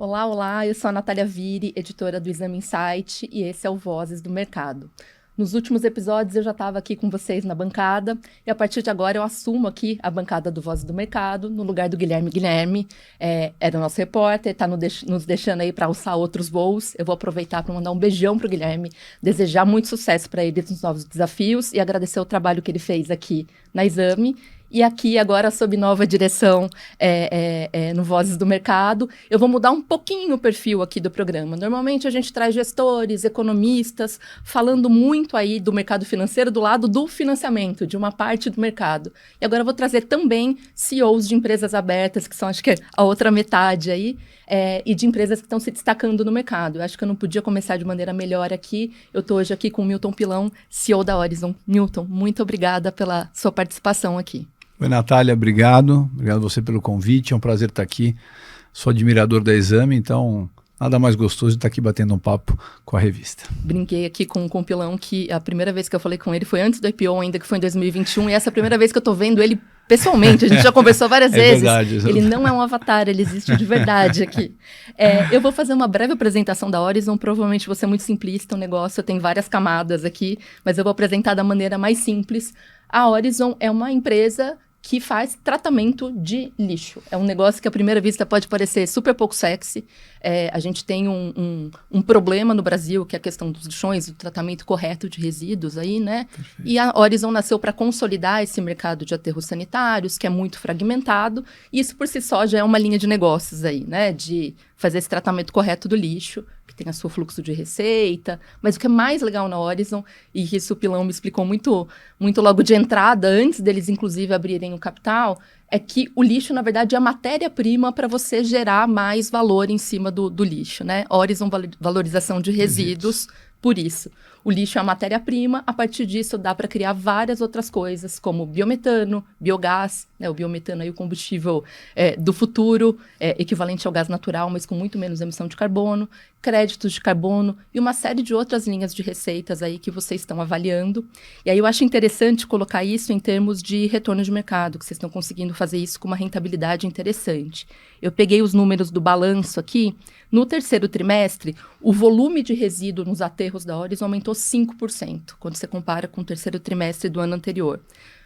Olá, olá, eu sou a Natália Vire, editora do Exame Insight, e esse é o Vozes do Mercado. Nos últimos episódios eu já estava aqui com vocês na bancada, e a partir de agora eu assumo aqui a bancada do Vozes do Mercado, no lugar do Guilherme. Guilherme era o nosso repórter, está nos deixando aí para alçar outros voos. Eu vou aproveitar para mandar um beijão para o Guilherme, desejar muito sucesso para ele nos novos desafios e agradecer o trabalho que ele fez aqui na Exame. E aqui, agora, sob nova direção no Vozes do Mercado, eu vou mudar um pouquinho o perfil aqui do programa. Normalmente, a gente traz gestores, economistas, falando muito aí do mercado financeiro, do lado do financiamento, de uma parte do mercado. E agora eu vou trazer também CEOs de empresas abertas, que são, acho que, a outra metade aí, e de empresas que estão se destacando no mercado. Eu acho que eu não podia começar de maneira melhor aqui. Eu estou hoje aqui com o Milton Pilão, CEO da Horizon. Milton, muito obrigada pela sua participação aqui. Oi, Natália, obrigado. Obrigado a você pelo convite. É um prazer estar aqui. Sou admirador da Exame, então nada mais gostoso de estar aqui batendo um papo com a revista. Brinquei aqui com o Pilão que a primeira vez que eu falei com ele foi antes do IPO ainda, que foi em 2021, e essa é a primeira vez que eu estou vendo ele pessoalmente. A gente já conversou várias vezes. Verdade, ele não é um avatar, ele existe de verdade aqui. Eu vou fazer uma breve apresentação da Horizon, provavelmente vou ser muito simplista, o negócio tem várias camadas aqui, mas eu vou apresentar da maneira mais simples. A Horizon é uma empresa que faz tratamento de lixo. É um negócio que à primeira vista pode parecer super pouco sexy. A gente tem um problema no Brasil, que é a questão dos lixões, do tratamento correto de resíduos aí, né? Perfeito. E a Horizon nasceu para consolidar esse mercado de aterros sanitários, que é muito fragmentado, e isso por si só já é uma linha de negócios aí, né? De fazer esse tratamento correto do lixo, que tem o seu fluxo de receita. Mas o que é mais legal na Horizon, e isso o Pilão me explicou muito, muito logo de entrada, antes deles inclusive abrirem o capital, é que o lixo, na verdade, é a matéria-prima para você gerar mais valor em cima do lixo, né? Horizon, valorização de resíduos, por isso. O lixo é a matéria-prima, a partir disso dá para criar várias outras coisas, como biometano, biogás, né? O biometano é o combustível do futuro, equivalente ao gás natural, mas com muito menos emissão de carbono, créditos de carbono e uma série de outras linhas de receitas aí que vocês estão avaliando. E aí eu acho interessante colocar isso em termos de retorno de mercado, que vocês estão conseguindo fazer isso com uma rentabilidade interessante. Eu peguei os números do balanço aqui. No terceiro trimestre, o volume de resíduo nos aterros da Horizon aumentou 5%, quando você compara com o terceiro trimestre do ano anterior.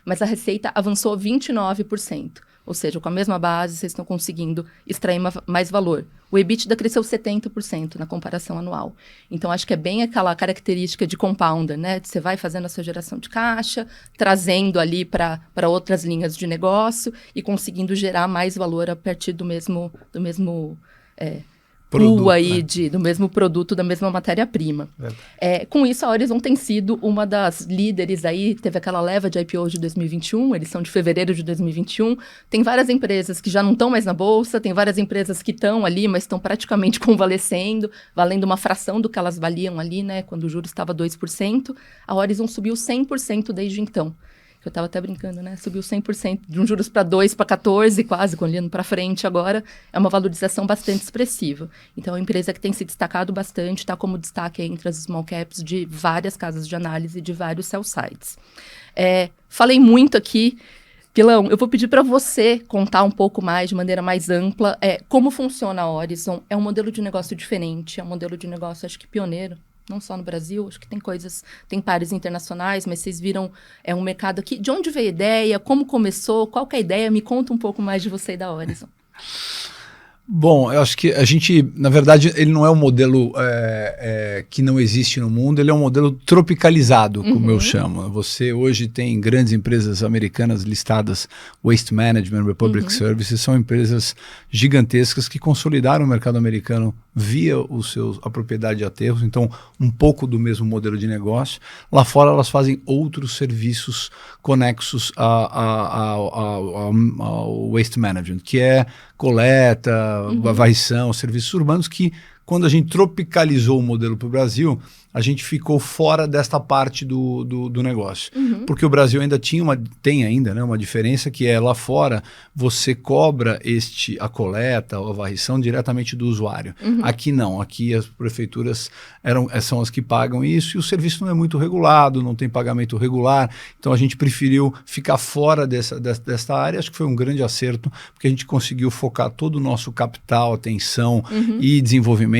Mas a receita avançou 29%. Ou seja, com a mesma base, vocês estão conseguindo extrair mais valor. O EBITDA cresceu 70% na comparação anual. Então, acho que é bem aquela característica de compounder, né? Você vai fazendo a sua geração de caixa, trazendo ali para outras linhas de negócio e conseguindo gerar mais valor a partir do mesmo pool aí, né? Do mesmo produto, da mesma matéria-prima. Com isso, a Horizon tem sido uma das líderes aí, teve aquela leva de IPO de 2021, eles são de fevereiro de 2021, tem várias empresas que já não estão mais na bolsa, tem várias empresas que estão ali, mas estão praticamente convalescendo, valendo uma fração do que elas valiam ali, né, quando o juro estava 2%, a Horizon subiu 100% desde então. Eu estava até brincando, né? Subiu 100%, de um juros para 2 para 14, quase, olhando para frente agora. É uma valorização bastante expressiva. Então, é uma empresa que tem se destacado bastante, está como destaque entre as small caps de várias casas de análise, de vários sell sites. Falei muito aqui. Pilão, eu vou pedir para você contar um pouco mais, de maneira mais ampla, como funciona a Horizon. É um modelo de negócio diferente, é um modelo de negócio, acho que pioneiro. Não só no Brasil, acho que tem pares internacionais, mas vocês viram, um mercado aqui. De onde veio a ideia? Como começou? Qual que é a ideia? Me conta um pouco mais de você e da Horizon. Bom, eu acho que a gente, na verdade, ele não é um modelo que não existe no mundo, ele é um modelo tropicalizado, como eu chamo. Você hoje tem grandes empresas americanas listadas, Waste Management, Republic Services, são empresas gigantescas que consolidaram o mercado americano via a propriedade de aterros, então um pouco do mesmo modelo de negócio. Lá fora elas fazem outros serviços conexos ao Waste Management, que é coleta, varrição, serviços urbanos que quando a gente tropicalizou o modelo para o Brasil, a gente ficou fora desta parte do negócio. Porque o Brasil ainda tem ainda, né, uma diferença que é lá fora você cobra a coleta ou a varrição diretamente do usuário. Aqui não, aqui as prefeituras são as que pagam isso e o serviço não é muito regulado, não tem pagamento regular, então a gente preferiu ficar fora desta área. Acho que foi um grande acerto, porque a gente conseguiu focar todo o nosso capital, atenção e desenvolvimento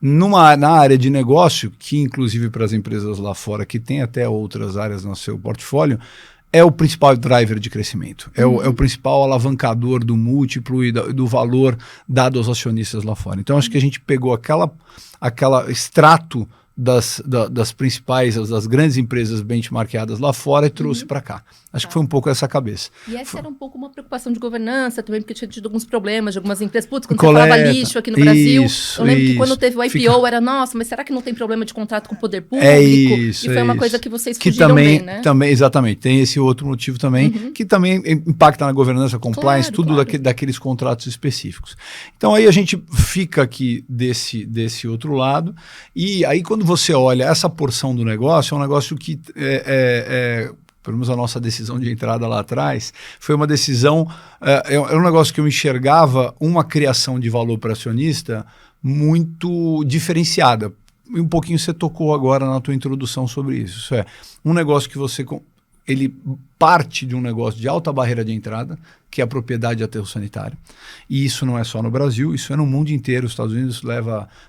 na área de negócio, que inclusive para as empresas lá fora, que tem até outras áreas no seu portfólio, é o principal driver de crescimento, é o principal alavancador do múltiplo e do valor dado aos acionistas lá fora. Então acho que a gente pegou aquela extrato das principais, das grandes empresas benchmarkeadas lá fora e trouxe para cá. Acho que foi um pouco essa cabeça. E essa era um pouco uma preocupação de governança também, porque tinha tido alguns problemas de algumas empresas. Putz, quando você falava lixo aqui no Brasil, eu lembro que quando teve o IPO era, nossa, mas será que não tem problema de contrato com o poder público? E foi uma coisa que vocês fugiram bem, né? Também, exatamente. Tem esse outro motivo também, que também impacta na governança, compliance, tudo daqueles contratos específicos. Então aí a gente fica aqui desse outro lado, e aí quando você olha essa porção do negócio, é um negócio que pelo menos a nossa decisão de entrada lá atrás, foi uma decisão, é um negócio que eu enxergava uma criação de valor para acionista muito diferenciada. E um pouquinho você tocou agora na tua introdução sobre isso. Isso é um negócio que ele parte de um negócio de alta barreira de entrada, que é a propriedade de aterro sanitário. E isso não é só no Brasil, isso é no mundo inteiro. Os Estados Unidos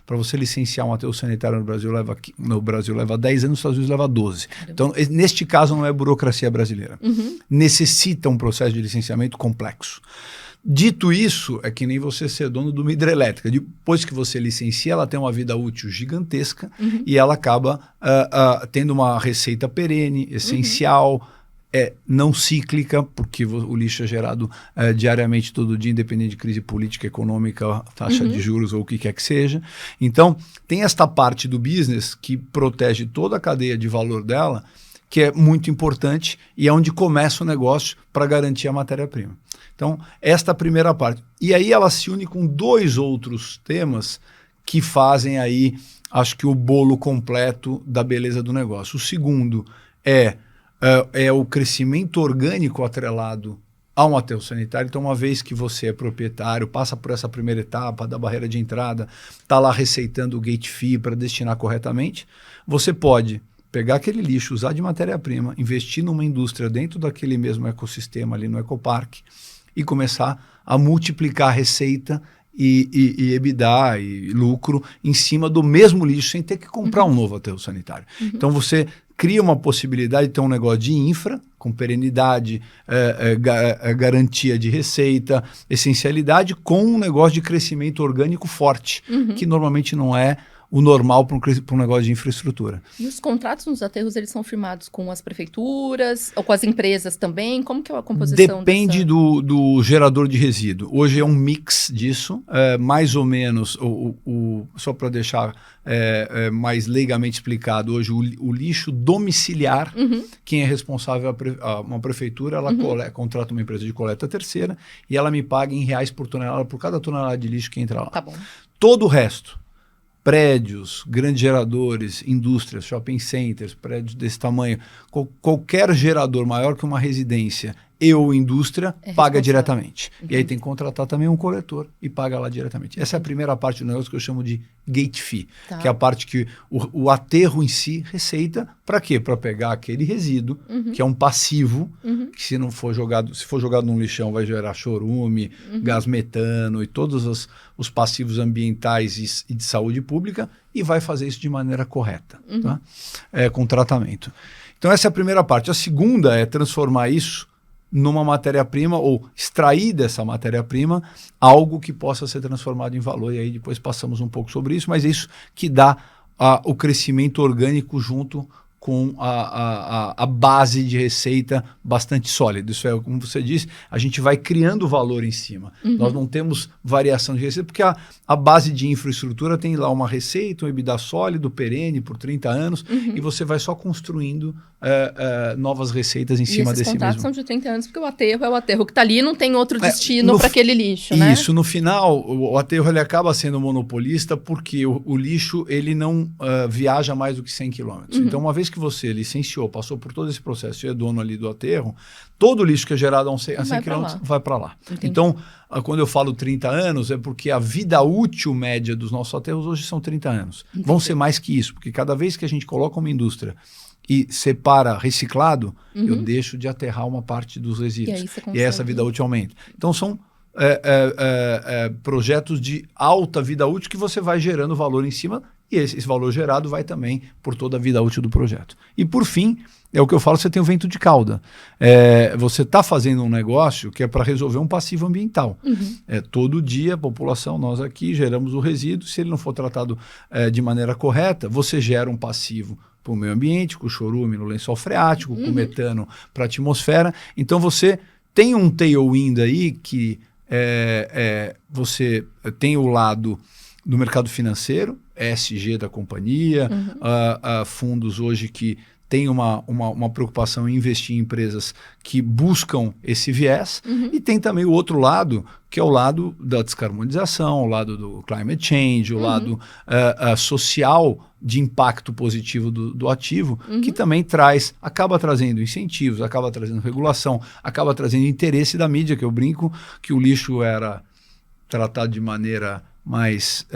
para você licenciar um aterro sanitário no Brasil leva 10 anos, nos Estados Unidos leva 12. Caramba. Então, neste caso, não é burocracia brasileira. Necessita um processo de licenciamento complexo. Dito isso, é que nem você ser dono de uma hidrelétrica. Depois que você licencia, ela tem uma vida útil gigantesca e ela acaba tendo uma receita perene, essencial, não cíclica, porque o lixo é gerado diariamente, todo dia, independente de crise política, econômica, taxa de juros ou o que quer que seja. Então, tem esta parte do business que protege toda a cadeia de valor dela, que é muito importante e é onde começa o negócio para garantir a matéria-prima. Então, esta é a primeira parte. E aí ela se une com dois outros temas que fazem aí, acho que o bolo completo da beleza do negócio. O segundo é o crescimento orgânico atrelado a um aterro sanitário. Então, uma vez que você é proprietário, passa por essa primeira etapa da barreira de entrada, está lá receitando o gate fee para destinar corretamente, você pode pegar aquele lixo, usar de matéria-prima, investir numa indústria dentro daquele mesmo ecossistema ali no ecoparque e começar a multiplicar a receita e EBITDA e lucro em cima do mesmo lixo, sem ter que comprar um novo aterro sanitário. Então você cria uma possibilidade de ter um negócio de infra, com perenidade, garantia de receita, essencialidade, com um negócio de crescimento orgânico forte, que normalmente não é o normal para um negócio de infraestrutura. E os contratos nos aterros, eles são firmados com as prefeituras ou com as empresas também? Como que é a composição? Depende do gerador de resíduo. Hoje é um mix disso, mais ou menos, só para deixar mais leigamente explicado, hoje o lixo domiciliar, quem é responsável uma prefeitura, ela contrata uma empresa de coleta terceira e ela me paga em reais por tonelada, por cada tonelada de lixo que entra lá. Tá bom. Todo o resto, prédios, grandes geradores, indústrias, shopping centers, prédios desse tamanho, qualquer gerador maior que uma residência ou indústria paga diretamente. E aí tem que contratar também um coletor e paga lá diretamente. Essa é a primeira parte do negócio que eu chamo de gate fee, que é a parte que o aterro em si receita para quê? Para pegar aquele resíduo, que é um passivo, que se for jogado num lixão vai gerar chorume, gás metano e todos os passivos ambientais e de saúde pública, e vai fazer isso de maneira correta, tá? Com tratamento. Então essa é a primeira parte. A segunda é transformar isso numa matéria-prima ou extrair dessa matéria-prima algo que possa ser transformado em valor. E aí depois passamos um pouco sobre isso, mas é isso que dá o crescimento orgânico junto com a base de receita bastante sólida. Isso é, como você disse, a gente vai criando valor em cima. Nós não temos variação de receita, porque a base de infraestrutura tem lá uma receita, um EBITDA sólido, perene, por 30 anos, e você vai só construindo novas receitas em cima desse mesmo. E esses contratos são de 30 anos, porque o aterro é o aterro que está ali e não tem outro destino para aquele lixo, né? Isso, no final, o aterro ele acaba sendo monopolista porque o lixo ele não viaja mais do que 100 quilômetros. Então, uma vez que você licenciou, passou por todo esse processo e é dono ali do aterro, todo o lixo que é gerado a 100 quilômetros vai para lá. Entendi. Então, quando eu falo 30 anos, é porque a vida útil média dos nossos aterros hoje são 30 anos. Entendi. Vão ser mais que isso, porque cada vez que a gente coloca uma indústria e separa reciclado, eu deixo de aterrar uma parte dos resíduos. E essa vida útil aumenta. Então, são projetos de alta vida útil que você vai gerando valor em cima e esse valor gerado vai também por toda a vida útil do projeto. E por fim, é o que eu falo, você tem o vento de cauda. Você está fazendo um negócio que é para resolver um passivo ambiental. Todo dia a população, nós aqui geramos o resíduo, se ele não for tratado de maneira correta, você gera um passivo para o meio ambiente, com chorume no lençol freático, com metano para a atmosfera. Então você tem um tailwind aí que você tem o lado do mercado financeiro, ESG da companhia, fundos hoje que têm uma preocupação em investir em empresas que buscam esse viés, e tem também o outro lado, que é o lado da descarbonização, o lado do climate change, o lado social de impacto positivo do ativo, que também acaba trazendo incentivos, acaba trazendo regulação, acaba trazendo interesse da mídia, que eu brinco que o lixo era tratado de maneira mais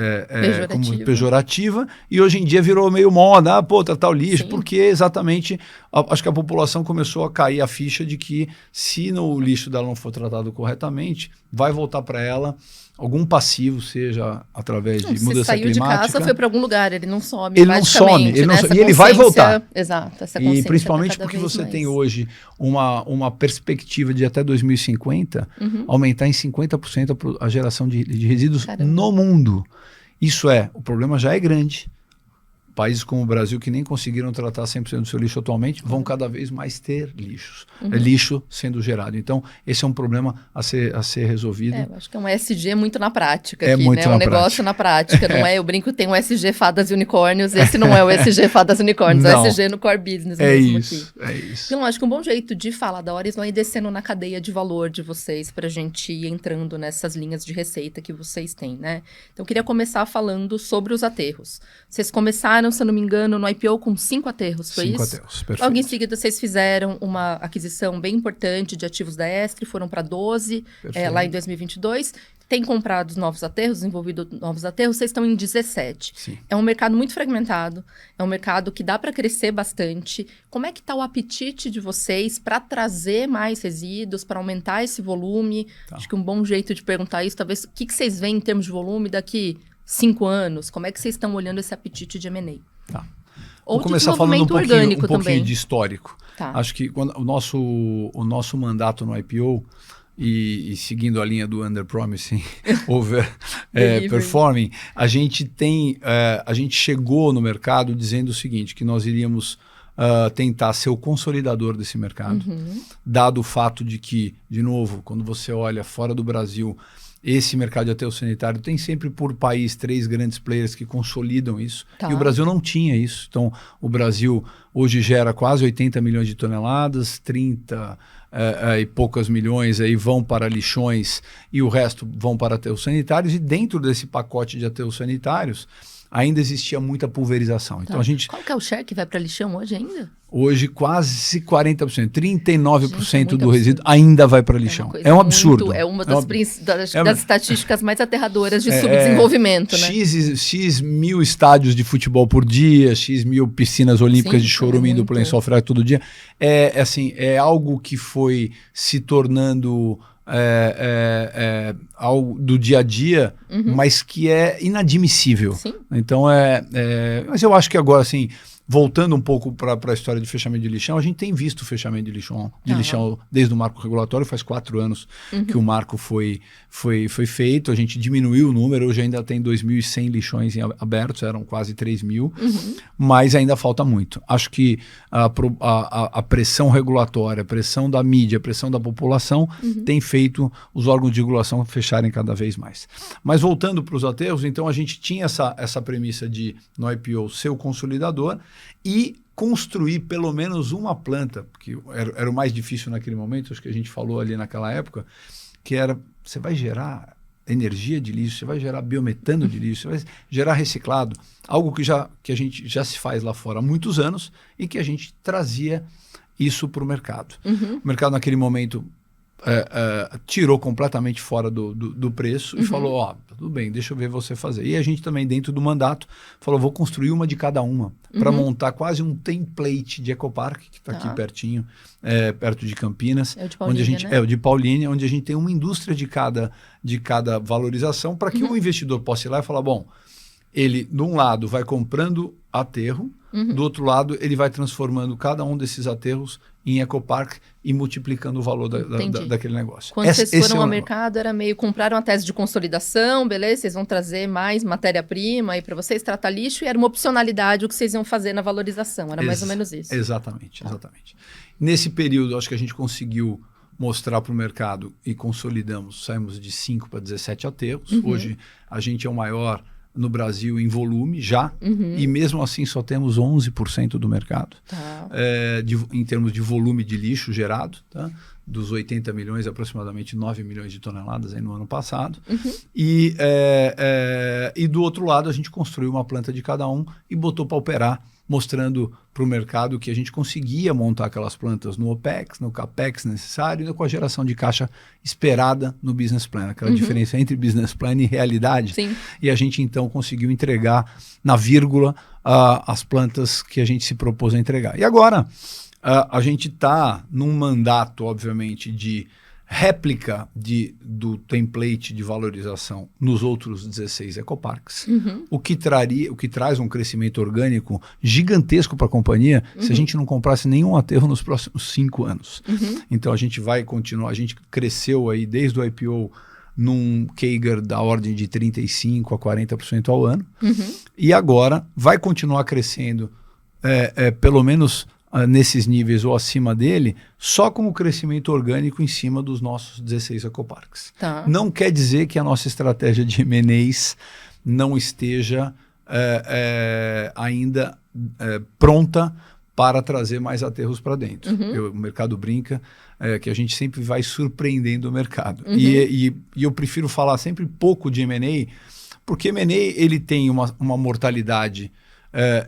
pejorativa, e hoje em dia virou meio moda, tratar o lixo, porque exatamente, acho que a população começou a cair a ficha de que se o lixo dela não for tratado corretamente, vai voltar para ela algum passivo, seja através de mudança climática. Se saiu de casa, foi para algum lugar, ele não some. Ele não some, e ele vai voltar. Exato, essa consciência. E principalmente porque você tem hoje uma perspectiva de até 2050 aumentar em 50% a geração de resíduos no mundo. Isso o problema já é grande. Países como o Brasil, que nem conseguiram tratar 100% do seu lixo atualmente, vão cada vez mais ter lixos. Lixo sendo gerado. Então, esse é um problema a ser resolvido. Eu acho que é um ESG muito na prática aqui, muito né? Um negócio na prática. Não eu brinco, tem um ESG fadas e unicórnios, esse não é o ESG fadas e unicórnios, é o ESG no core business mesmo aqui. É isso. Então, acho que um bom jeito de falar da Auris vai descendo na cadeia de valor de vocês, pra gente ir entrando nessas linhas de receita que vocês têm, né? Então, eu queria começar falando sobre os aterros. Vocês começaram, se eu não me engano, no IPO com 5 aterros, foi isso? 5 aterros, perfeito. Logo em seguida, vocês fizeram uma aquisição bem importante de ativos da Estre, foram para 12, lá em 2022. Tem comprado novos aterros, desenvolvido novos aterros, vocês estão em 17. Sim. É um mercado muito fragmentado, é um mercado que dá para crescer bastante. Como é que está o apetite de vocês para trazer mais resíduos, para aumentar esse volume? Acho que um bom jeito de perguntar isso, talvez, o que vocês veem em termos de volume daqui 5 anos? Como é que vocês estão olhando esse apetite de M&A? Tá. Ou vou começar falando um pouquinho de histórico. Tá. Acho que quando o nosso mandato no IPO, e seguindo a linha do under promising, over performing, a gente chegou no mercado dizendo o seguinte, que nós iríamos tentar ser o consolidador desse mercado, dado o fato de que, de novo, quando você olha fora do Brasil, esse mercado de aterro sanitário tem sempre por país 3 grandes players que consolidam isso. E o Brasil não tinha isso. Então, o Brasil hoje gera quase 80 milhões de toneladas, 30 e poucas milhões aí vão para lixões e o resto vão para aterros sanitários. E dentro desse pacote de aterros sanitários, ainda existia muita pulverização. Então, Qual que é o share que vai para lixão hoje ainda? Hoje, quase 40%, 39% do resíduo ainda vai para lixão. É um absurdo. É uma das estatísticas mais aterradoras de subdesenvolvimento, né? X mil estádios de futebol por dia, X mil piscinas olímpicas de chorume indo para o lençol freático todo dia. É algo que foi se tornando algo do dia a dia, mas que é inadmissível. Sim. Então, mas eu acho que agora, assim, voltando um pouco para a história de fechamento de lixão, a gente tem visto o fechamento de lixão desde o marco regulatório, faz 4 anos que o marco foi feito, a gente diminuiu o número, hoje ainda tem 2.100 lixões abertos, eram quase 3.000, mas ainda falta muito. Acho que a pressão regulatória, a pressão da mídia, a pressão da população tem feito os órgãos de regulação fecharem cada vez mais. Mas voltando para os aterros, então a gente tinha essa premissa de, no IPO, ser o consolidador e construir pelo menos uma planta, que era o mais difícil naquele momento, acho que a gente falou ali naquela época, que era, você vai gerar energia de lixo, você vai gerar biometano de lixo, você vai gerar reciclado, algo que a gente já se faz lá fora há muitos anos e que a gente trazia isso para o mercado. O mercado naquele momento tirou completamente fora do preço e falou, tudo bem, deixa eu ver você fazer. E a gente também, dentro do mandato, falou, vou construir uma de cada uma, para montar quase um template de Ecopark, que está aqui pertinho, perto de Campinas. É o de Paulínia, né? É o de Paulínia, onde a gente tem uma indústria de cada valorização, para que o investidor possa ir lá e falar, bom, ele, de um lado, vai comprando aterro, do outro lado, ele vai transformando cada um desses aterros em Ecopark e multiplicando o valor daquele negócio. Quando vocês foram ao mercado, era meio, compraram a tese de consolidação, beleza, vocês vão trazer mais matéria-prima aí para vocês, tratar lixo, e era uma opcionalidade o que vocês iam fazer na valorização, era mais ou menos isso. Exatamente. Nesse período, acho que a gente conseguiu mostrar para o mercado e consolidamos, saímos de 5 para 17 aterros. Hoje, a gente é o maior no Brasil em volume já, e mesmo assim só temos 11% do mercado, em termos de volume de lixo gerado, tá? Dos 80 milhões, aproximadamente 9 milhões de toneladas aí no ano passado. E do outro lado, a gente construiu uma planta de cada um e botou para operar, mostrando para o mercado que a gente conseguia montar aquelas plantas no OPEX, no CAPEX necessário, e com a geração de caixa esperada no business plan. Aquela diferença entre business plan e realidade. Sim. E a gente, então, conseguiu entregar na vírgula as plantas que a gente se propôs a entregar. E agora, a gente está num mandato, obviamente, de réplica do template de valorização nos outros 16 ecoparques, o que traz um crescimento orgânico gigantesco para a companhia se a gente não comprasse nenhum aterro nos próximos 5 anos. Então a gente vai continuar, a gente cresceu aí desde o IPO num CAGR da ordem de 35% a 40% ao ano, e agora vai continuar crescendo pelo menos nesses níveis ou acima dele, só com o crescimento orgânico em cima dos nossos 16 ecoparques. Não quer dizer que a nossa estratégia de M&As não esteja ainda pronta para trazer mais aterros para dentro. O mercado brinca que a gente sempre vai surpreendendo o mercado. E eu prefiro falar sempre pouco de M&A, porque M&A ele tem uma mortalidade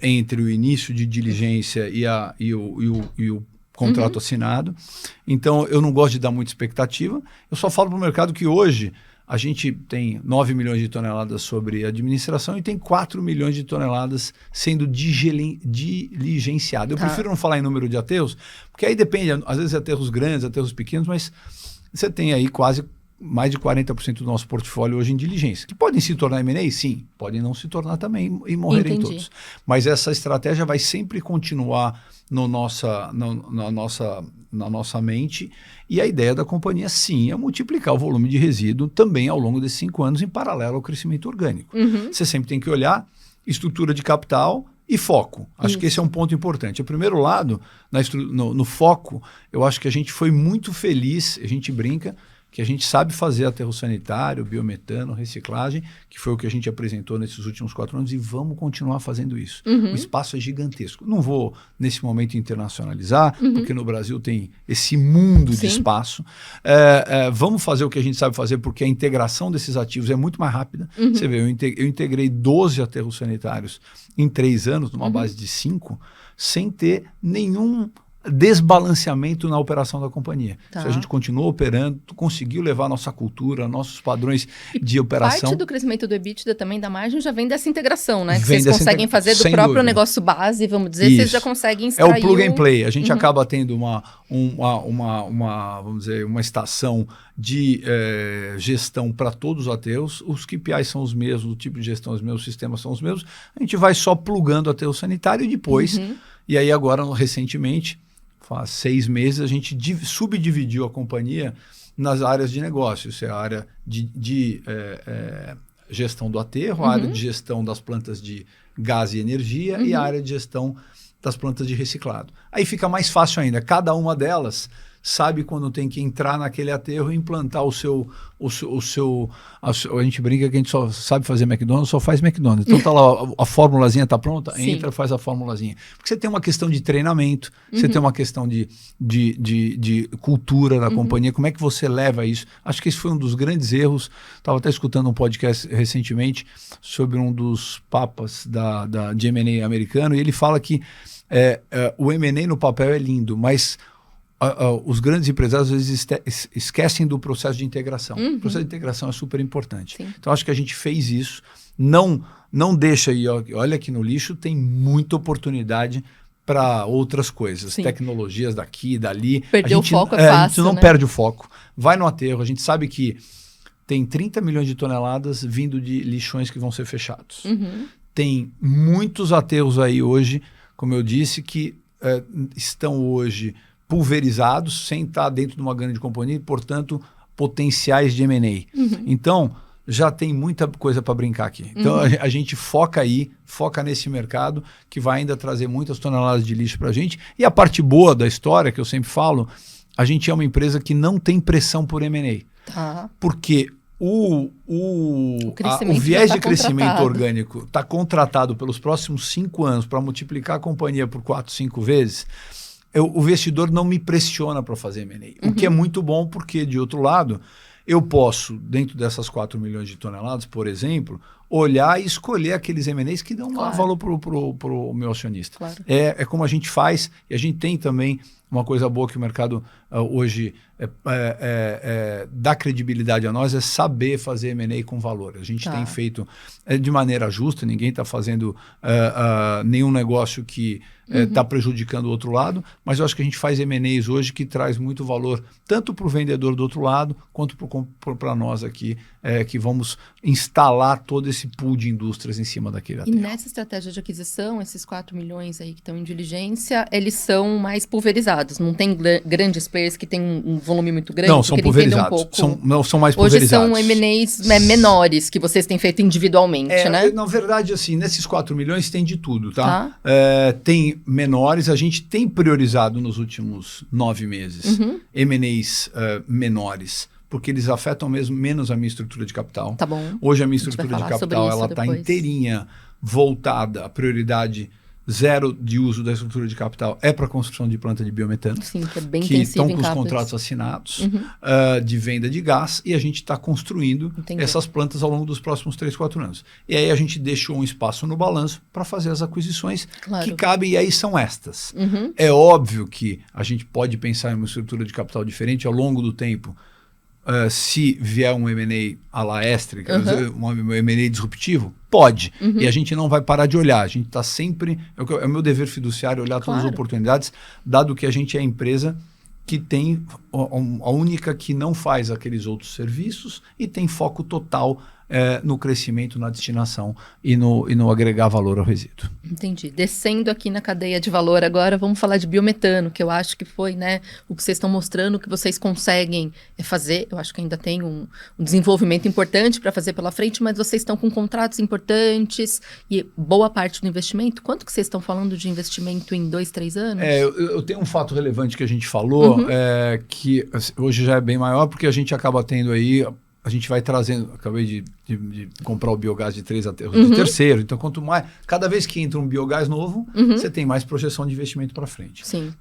entre o início de diligência e o contrato assinado. Então, eu não gosto de dar muita expectativa. Eu só falo para o mercado que hoje a gente tem 9 milhões de toneladas sobre administração e tem 4 milhões de toneladas sendo diligenciado. Eu prefiro não falar em número de aterros, porque aí depende, às vezes aterros grandes, aterros pequenos, mas você tem aí quase mais de 40% do nosso portfólio hoje em diligência. Que podem se tornar M&A? Sim. Podem não se tornar também e morrerem todos. Mas essa estratégia vai sempre continuar na nossa mente. E a ideia da companhia, sim, é multiplicar o volume de resíduo também ao longo desses 5 anos em paralelo ao crescimento orgânico. Você sempre tem que olhar estrutura de capital e foco. Acho que esse é um ponto importante. O primeiro lado, no foco, eu acho que a gente foi muito feliz, a gente brinca, que a gente sabe fazer aterro sanitário, biometano, reciclagem, que foi o que a gente apresentou nesses últimos 4 anos, e vamos continuar fazendo isso. O espaço é gigantesco. Não vou, nesse momento, internacionalizar, porque no Brasil tem esse mundo de espaço. Vamos fazer o que a gente sabe fazer, porque a integração desses ativos é muito mais rápida. Você vê, eu integrei 12 aterros sanitários em 3 anos, numa base de 5, sem ter nenhum desbalanceamento na operação da companhia. Tá. Se a gente continuou operando, conseguiu levar nossa cultura, nossos padrões de operação. Parte do crescimento do EBITDA também da margem já vem dessa integração, né? Que Vem vocês conseguem fazer do próprio dúvida. Negócio base, vamos dizer, vocês já conseguem É extrair o plug and play. A gente acaba tendo vamos dizer, uma estação de gestão para todos os aterros. Os KPIs são os mesmos, o tipo de gestão é os mesmos, os sistemas são os mesmos. A gente vai só plugando o aterro sanitário e depois, e aí agora, recentemente, faz 6 meses, a gente subdividiu a companhia nas áreas de negócio. Isso é a área de gestão do aterro, a área de gestão das plantas de gás e energia e a área de gestão das plantas de reciclado. Aí fica mais fácil ainda. Cada uma delas sabe quando tem que entrar naquele aterro e implantar o seu... A gente brinca que a gente só sabe fazer McDonald's, só faz McDonald's. Então tá lá, a formulazinha tá pronta, Sim. entra, faz a formulazinha. Porque você tem uma questão de treinamento, você tem uma questão de cultura da companhia, como é que você leva isso? Acho que esse foi um dos grandes erros. Estava até escutando um podcast recentemente sobre um dos papas de M&A americano, e ele fala que o M&A no papel é lindo, mas os grandes empresários às vezes esquecem do processo de integração. O processo de integração é super importante. Sim. Então, acho que a gente fez isso. Não deixa aí, olha aqui no lixo, tem muita oportunidade para outras coisas. Sim. Tecnologias daqui, dali. Perder o foco é fácil, a gente não né? perde o foco. Vai no aterro, a gente sabe que tem 30 milhões de toneladas vindo de lixões que vão ser fechados. Tem muitos aterros aí hoje, como eu disse, que estão hoje pulverizados, sem estar dentro de uma grande companhia, e, portanto, potenciais de M&A. Então, já tem muita coisa para brincar aqui. Então, a gente foca nesse mercado, que vai ainda trazer muitas toneladas de lixo para a gente. E a parte boa da história, que eu sempre falo, a gente é uma empresa que não tem pressão por M&A. Tá. Porque o viés de crescimento orgânico está contratado pelos próximos 5 anos para multiplicar a companhia por 4, 5 vezes. O investidor não me pressiona para fazer M&A. O que é muito bom, porque, de outro lado, eu posso, dentro dessas 4 milhões de toneladas, por exemplo, olhar e escolher aqueles M&As que dão maior valor para o meu acionista. Claro. É como a gente faz, e a gente tem também uma coisa boa que o mercado hoje dá credibilidade a nós, é saber fazer M&A com valor. A gente tem feito de maneira justa, ninguém está fazendo nenhum negócio que está prejudicando o outro lado, mas eu acho que a gente faz M&As hoje que traz muito valor, tanto para o vendedor do outro lado, quanto para nós aqui, que vamos instalar todo esse pool de indústrias em cima daquele aterro. E nessa estratégia de aquisição, esses 4 milhões aí que estão em diligência, eles são mais pulverizados, não tem grandes players que têm um volume muito grande? Não, são pulverizados. São mais pulverizados. Hoje são M&As menores que vocês têm feito individualmente, né? Na verdade, assim, nesses 4 milhões tem de tudo, tá? Tem menores, a gente tem priorizado nos últimos 9 meses M&As menores, porque eles afetam menos a minha estrutura de capital. Tá bom. Hoje a minha estrutura de capital ela está inteirinha voltada, a prioridade zero de uso da estrutura de capital é para a construção de planta de biometano. Sim, que é bem que intensivo estão com os contratos assinados de venda de gás, e a gente está construindo essas plantas ao longo dos próximos 3, 4 anos. E aí a gente deixou um espaço no balanço para fazer as aquisições que cabem, e aí são estas. É óbvio que a gente pode pensar em uma estrutura de capital diferente ao longo do tempo. Se vier um M&A à la Estre, um M&A disruptivo, pode. E a gente não vai parar de olhar. A gente está sempre... É o meu dever fiduciário olhar todas as oportunidades, dado que a gente é a empresa que tem a única que não faz aqueles outros serviços e tem foco total no crescimento, na destinação e no agregar valor ao resíduo. Entendi. Descendo aqui na cadeia de valor agora, vamos falar de biometano, que eu acho que foi, né, o que vocês estão mostrando que vocês conseguem fazer. Eu acho que ainda tem um desenvolvimimento importante para fazer pela frente, mas vocês estão com contratos importantes e boa parte do investimento. Quanto que vocês estão falando de investimento em 2, 3 anos? Eu tenho um fato relevante que a gente falou, que hoje já é bem maior, porque a gente acaba tendo aí... A gente vai trazendo, acabei de comprar o biogás de 3 aterros de terceiro, então quanto mais, cada vez que entra um biogás novo, você tem mais projeção de investimento para frente. Sim.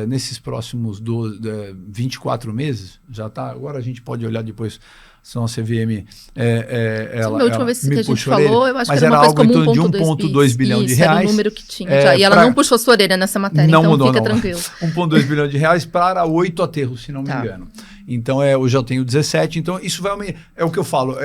Nesses próximos 24 meses, já está, agora a gente pode olhar depois senão a CVM A última vez que a gente falou, eu acho mas que era uma coisa como de 1,2 bilhão de reais. Era o número que tinha já. E ela não puxou sua orelha nessa matéria, não então mudou, fica tranquilo. 1,2 bilhão de reais para 8 aterros, se não me engano. Então, hoje eu tenho 17, então isso vai... É o que eu falo,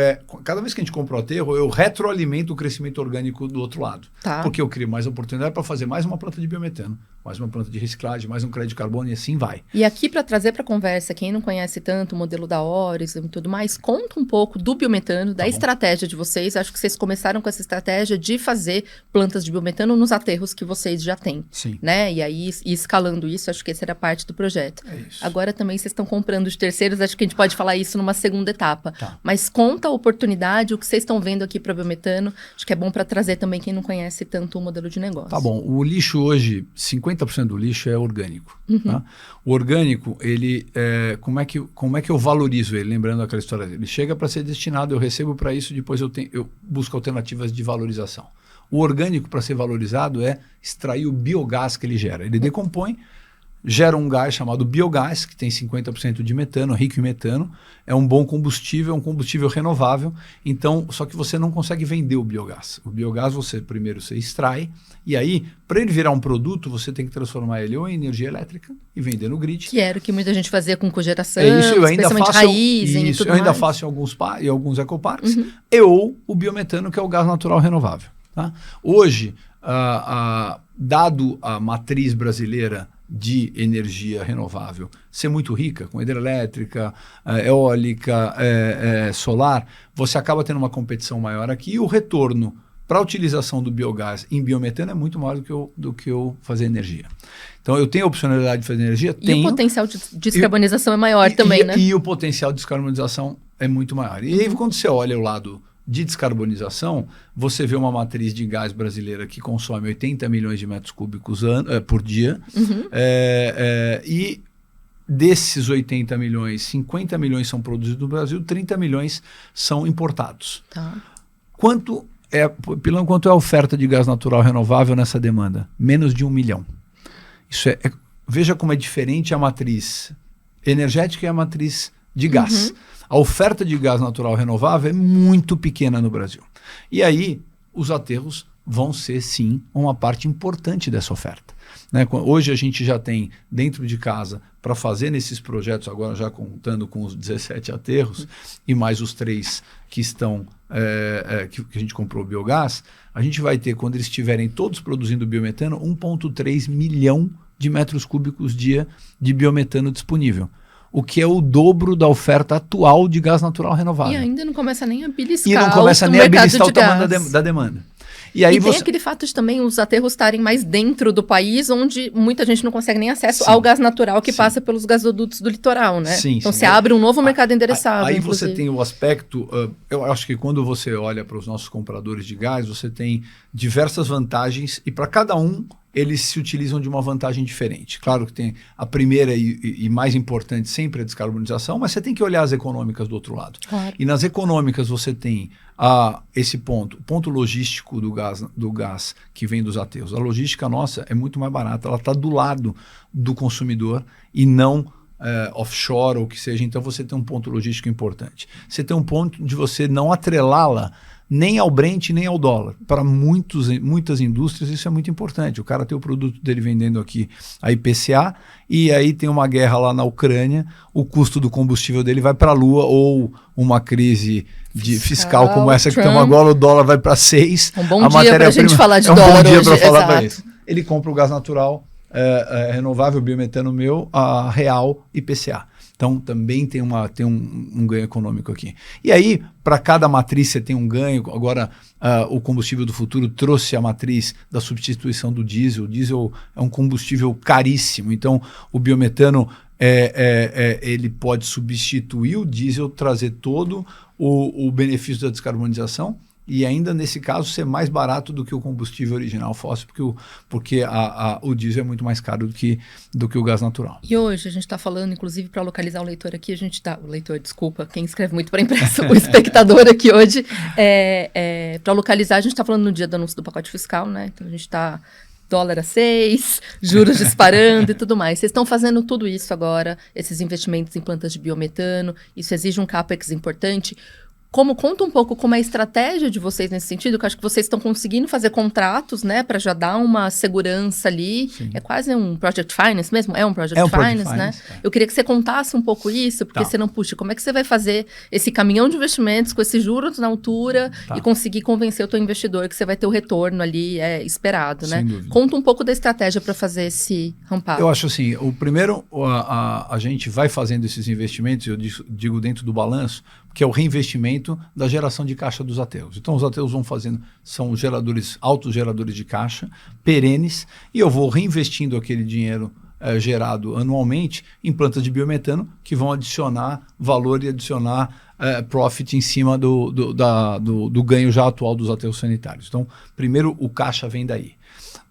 cada vez que a gente compra o aterro, eu retroalimento o crescimento orgânico do outro lado. Porque eu crio mais oportunidade para fazer mais uma planta de biometano, mais uma planta de reciclagem, mais um crédito de carbono e assim vai. E aqui, para trazer para a conversa, quem não conhece tanto o modelo da Oris e tudo mais, conta um pouco do biometano, da estratégia de vocês. Acho que vocês começaram com essa estratégia de fazer plantas de biometano nos aterros que vocês já têm. Sim. Né? E aí, escalando isso, acho que essa era parte do projeto. É isso. Agora também vocês estão comprando de terceiros, acho que a gente pode falar isso numa segunda etapa. Mas conta a oportunidade, o que vocês estão vendo aqui para o biometano. Acho que é bom para trazer também quem não conhece tanto o modelo de negócio. Tá bom. O lixo hoje, 50% do lixo é orgânico. Tá? O orgânico, ele, como é que eu valorizo ele? Lembrando aquela história dele. Ele chega para ser destinado, eu recebo para isso, depois eu busco alternativas de valorização. O orgânico, para ser valorizado, é extrair o biogás que ele gera. Ele decompõe, gera um gás chamado biogás, que tem 50% de metano, rico em metano. É um bom combustível, é um combustível renovável. Então, só que você não consegue vender o biogás. O biogás, primeiro você extrai, e aí, para ele virar um produto, você tem que transformar ele ou em energia elétrica e vender no grid. Que era o que muita gente fazia com cogeração, eu ainda especialmente faço, raiz e tudo eu ainda mais. faço em alguns ecoparques, ou o biometano, que é o gás natural renovável. Tá? Hoje, dado a matriz brasileira de energia renovável ser muito rica, com hidrelétrica, eólica, solar, você acaba tendo uma competição maior aqui e o retorno para a utilização do biogás em biometano é muito maior do que eu fazer energia. Então, eu tenho a opcionalidade de fazer energia? E o potencial de descarbonização é maior também, né? E o potencial de descarbonização é muito maior. E aí, quando você olha o lado de descarbonização, você vê uma matriz de gás brasileira que consome 80 milhões de metros cúbicos por dia. E desses 80 milhões, 50 milhões são produzidos no Brasil, 30 milhões são importados. Quanto é a oferta de gás natural renovável nessa demanda? Menos de 1 milhão. Isso veja como é diferente a matriz energética e a matriz de gás. A oferta de gás natural renovável é muito pequena no Brasil. E aí, os aterros vão ser, sim, uma parte importante dessa oferta. Né? Hoje a gente já tem dentro de casa, para fazer nesses projetos, agora já contando com os 17 aterros, e mais os 3 que estão, que a gente comprou biogás, a gente vai ter, quando eles estiverem todos produzindo biometano, 1,3 milhão de metros cúbicos dia de biometano disponível. O que é o dobro da oferta atual de gás natural renovável. E ainda não começa nem a beliscar o tamanho da demanda. E aí tem aquele fato de também os aterros estarem mais dentro do país, onde muita gente não consegue nem acesso ao gás natural que passa pelos gasodutos do litoral, né? Então você abre um novo mercado endereçável. Aí você tem o aspecto, eu acho que quando você olha para os nossos compradores de gás, você tem diversas vantagens e para cada um eles se utilizam de uma vantagem diferente. Claro que tem a primeira e mais importante sempre a descarbonização, mas você tem que olhar as econômicas do outro lado. E nas econômicas você tem esse ponto, o ponto logístico do gás que vem dos aterros. A logística nossa é muito mais barata, ela está do lado do consumidor e não offshore ou o que seja. Então você tem um ponto logístico importante. Você tem um ponto de você não atrelá-la nem ao Brent, nem ao dólar. Para muitas indústrias isso é muito importante. O cara tem o produto dele vendendo aqui a IPCA e aí tem uma guerra lá na Ucrânia, o custo do combustível dele vai para a lua ou uma crise fiscal como essa que estamos agora, o dólar vai para 6. Um bom dia para a gente falar de dólar hoje. É um bom dia para falar para isso. Ele compra o gás natural renovável, biometano meu, a real IPCA. Então, também tem um ganho econômico aqui. E aí, para cada matriz você tem um ganho. Agora, o combustível do futuro trouxe a matriz da substituição do diesel. O diesel é um combustível caríssimo. Então, o biometano ele pode substituir o diesel, trazer todo o benefício da descarbonização e ainda, nesse caso, ser mais barato do que o combustível original fóssil, porque o diesel é muito mais caro do que o gás natural. E hoje a gente está falando, inclusive, para localizar o leitor aqui, o leitor, desculpa, quem escreve muito para a imprensa, o espectador aqui hoje, para localizar, a gente está falando no dia do anúncio do pacote fiscal, né? Então a gente está dólar a 6, juros disparando e tudo mais. Vocês estão fazendo tudo isso agora, esses investimentos em plantas de biometano, isso exige um CAPEX importante. Conta um pouco como é a estratégia de vocês nesse sentido, que eu acho que vocês estão conseguindo fazer contratos, né, para já dar uma segurança ali. Sim. É quase um Project Finance mesmo? É um Project Finance, né? Eu queria que você contasse um pouco isso, porque você não puxa, como é que você vai fazer esse caminhão de investimentos com esses juros na altura e conseguir convencer o teu investidor que você vai ter o retorno ali esperado, né? Sem dúvida. Conta um pouco da estratégia para fazer esse ramp-up. Eu acho assim, o primeiro, a gente vai fazendo esses investimentos, eu digo dentro do balanço, que é o reinvestimento da geração de caixa dos aterros. Então, os aterros vão fazendo, são geradores, autogeradores de caixa, perenes, e eu vou reinvestindo aquele dinheiro gerado anualmente em plantas de biometano que vão adicionar valor e adicionar profit em cima do ganho já atual dos aterros sanitários. Então, primeiro, o caixa vem daí.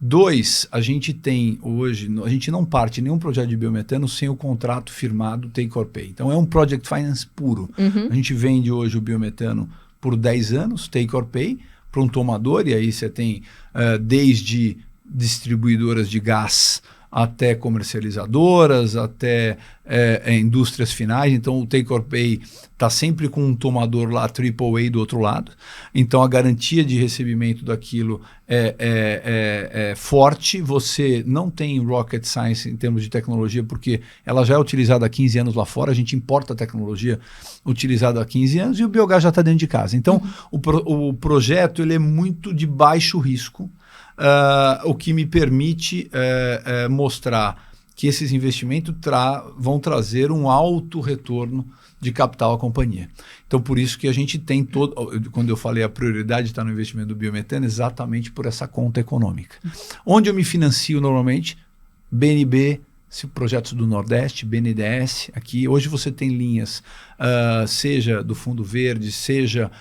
2, a gente tem hoje, a gente não parte nenhum projeto de biometano sem o contrato firmado take or pay. Então é um project finance puro. A gente vende hoje o biometano por 10 anos, take or pay, para um tomador, e aí você tem desde distribuidoras de gás até comercializadoras, até indústrias finais. Então o take or pay está sempre com um tomador lá AAA do outro lado. Então a garantia de recebimento daquilo é forte. Você não tem rocket science em termos de tecnologia, porque ela já é utilizada há 15 anos lá fora. A gente importa a tecnologia utilizada há 15 anos e o biogás já está dentro de casa. Então o projeto ele é muito de baixo risco. O que me permite mostrar que esses investimentos vão trazer um alto retorno de capital à companhia. Então, por isso que a gente tem quando eu falei a prioridade está no investimento do biometano, exatamente por essa conta econômica. Onde eu me financio normalmente? BNB, projetos do Nordeste, BNDES, aqui. Hoje você tem linhas, seja do Fundo Verde, seja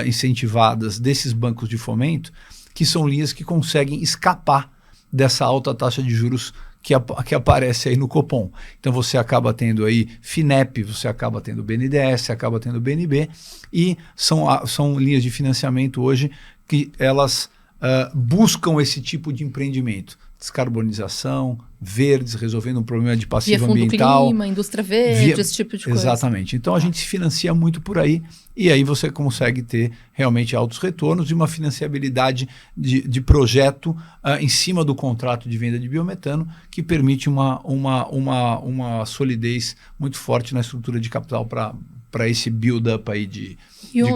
incentivadas desses bancos de fomento, que são linhas que conseguem escapar dessa alta taxa de juros que aparece aí no Copom. Então você acaba tendo aí FINEP, você acaba tendo BNDES, você acaba tendo BNB, e são linhas de financiamento hoje que elas buscam esse tipo de empreendimento. Descarbonização, verdes, resolvendo um problema de passivo ambiental. Clima, indústria verde, esse tipo de coisa. Exatamente. Então a gente se financia muito por aí, e aí você consegue ter realmente altos retornos e uma financiabilidade de projeto em cima do contrato de venda de biometano, que permite uma solidez muito forte na estrutura de capital para esse build-up aí de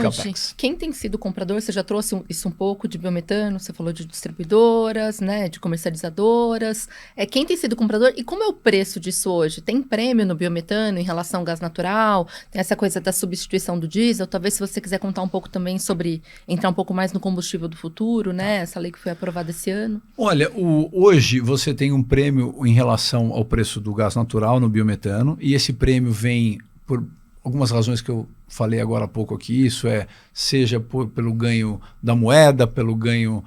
CAPEX. Quem tem sido comprador, você já trouxe isso um pouco de biometano, você falou de distribuidoras, né, de comercializadoras. Quem tem sido comprador e como é o preço disso hoje? Tem prêmio no biometano em relação ao gás natural? Tem essa coisa da substituição do diesel? Talvez se você quiser contar um pouco também sobre, entrar um pouco mais no combustível do futuro, né, essa lei que foi aprovada esse ano. Olha, hoje você tem um prêmio em relação ao preço do gás natural no biometano, e esse prêmio vem por algumas razões que eu falei agora há pouco aqui. Isso seja pelo ganho da moeda, pelo ganho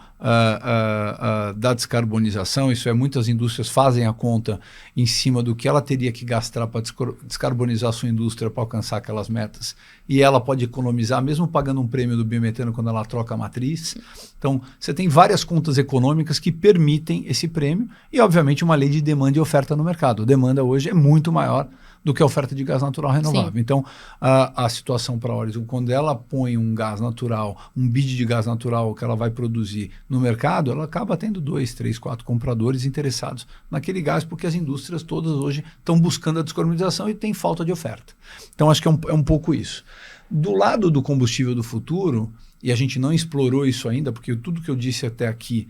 da descarbonização. Isso muitas indústrias fazem a conta em cima do que ela teria que gastar para descarbonizar a sua indústria para alcançar aquelas metas, e ela pode economizar mesmo pagando um prêmio do biometano quando ela troca a matriz. Então você tem várias contas econômicas que permitem esse prêmio, e obviamente uma lei de demanda e oferta no mercado. A demanda hoje é muito maior do que a oferta de gás natural renovável. Sim. Então, a situação para a Orizon, quando ela põe um gás natural, um bid de gás natural que ela vai produzir no mercado, ela acaba tendo 2, 3, 4 compradores interessados naquele gás, porque as indústrias todas hoje estão buscando a descarbonização e tem falta de oferta. Então, acho que é um pouco isso. Do lado do combustível do futuro, e a gente não explorou isso ainda, porque tudo que eu disse até aqui,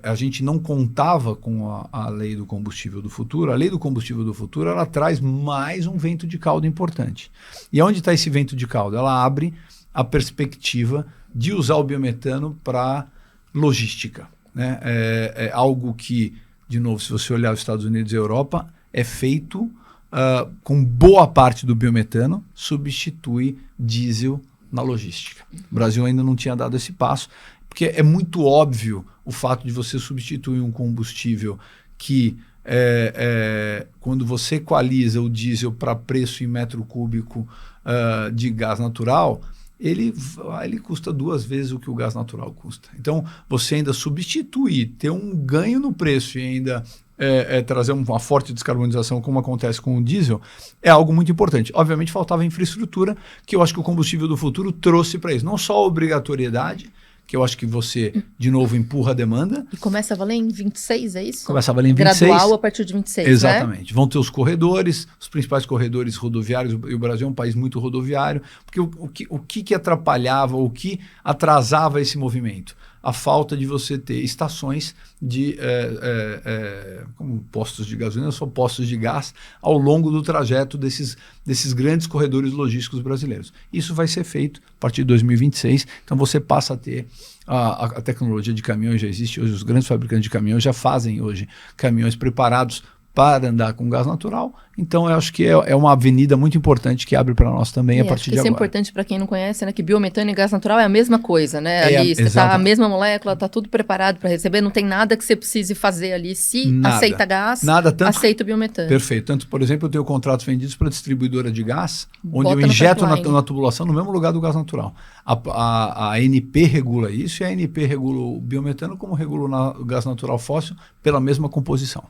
a gente não contava com a lei do combustível do futuro. A lei do combustível do futuro, ela traz mais um vento de cauda importante. E onde está esse vento de cauda? Ela abre a perspectiva de usar o biometano para logística, né? É algo que, de novo, se você olhar os Estados Unidos e a Europa, é feito com boa parte do biometano, substitui diesel na logística. O Brasil ainda não tinha dado esse passo, porque é muito óbvio o fato de você substituir um combustível que, quando você equaliza o diesel para preço em metro cúbico de gás natural, ele custa 2 vezes o que o gás natural custa. Então, você ainda substituir, ter um ganho no preço e ainda trazer uma forte descarbonização, como acontece com o diesel, é algo muito importante. Obviamente, faltava infraestrutura, que eu acho que o combustível do futuro trouxe para isso. Não só a obrigatoriedade, que eu acho que você, de novo, empurra a demanda. E começa a valer em 26, é isso? Começa a valer em 26. Gradual a partir de 26, exatamente. Né? Vão ter os corredores, os principais corredores rodoviários, e o Brasil é um país muito rodoviário, porque o que atrapalhava, o que atrasava esse movimento? A falta de você ter estações de como postos de gasolina, só postos de gás ao longo do trajeto desses grandes corredores logísticos brasileiros. Isso vai ser feito a partir de 2026, então você passa a ter a tecnologia de caminhões, já existe hoje, os grandes fabricantes de caminhões já fazem hoje caminhões preparados para andar com gás natural, então eu acho que é uma avenida muito importante que abre para nós também a partir de agora. Isso é importante para quem não conhece, né, que biometano e gás natural é a mesma coisa, né? Ali você tá a mesma molécula, tá tudo preparado para receber, não tem nada que você precise fazer ali. Se aceita gás, aceita o biometano. Perfeito. Tanto, por exemplo, eu tenho contratos vendidos para distribuidora de gás, onde eu injeto na tubulação no mesmo lugar do gás natural. A ANP regula isso e a ANP regula o biometano como regula o gás natural fóssil pela mesma composição.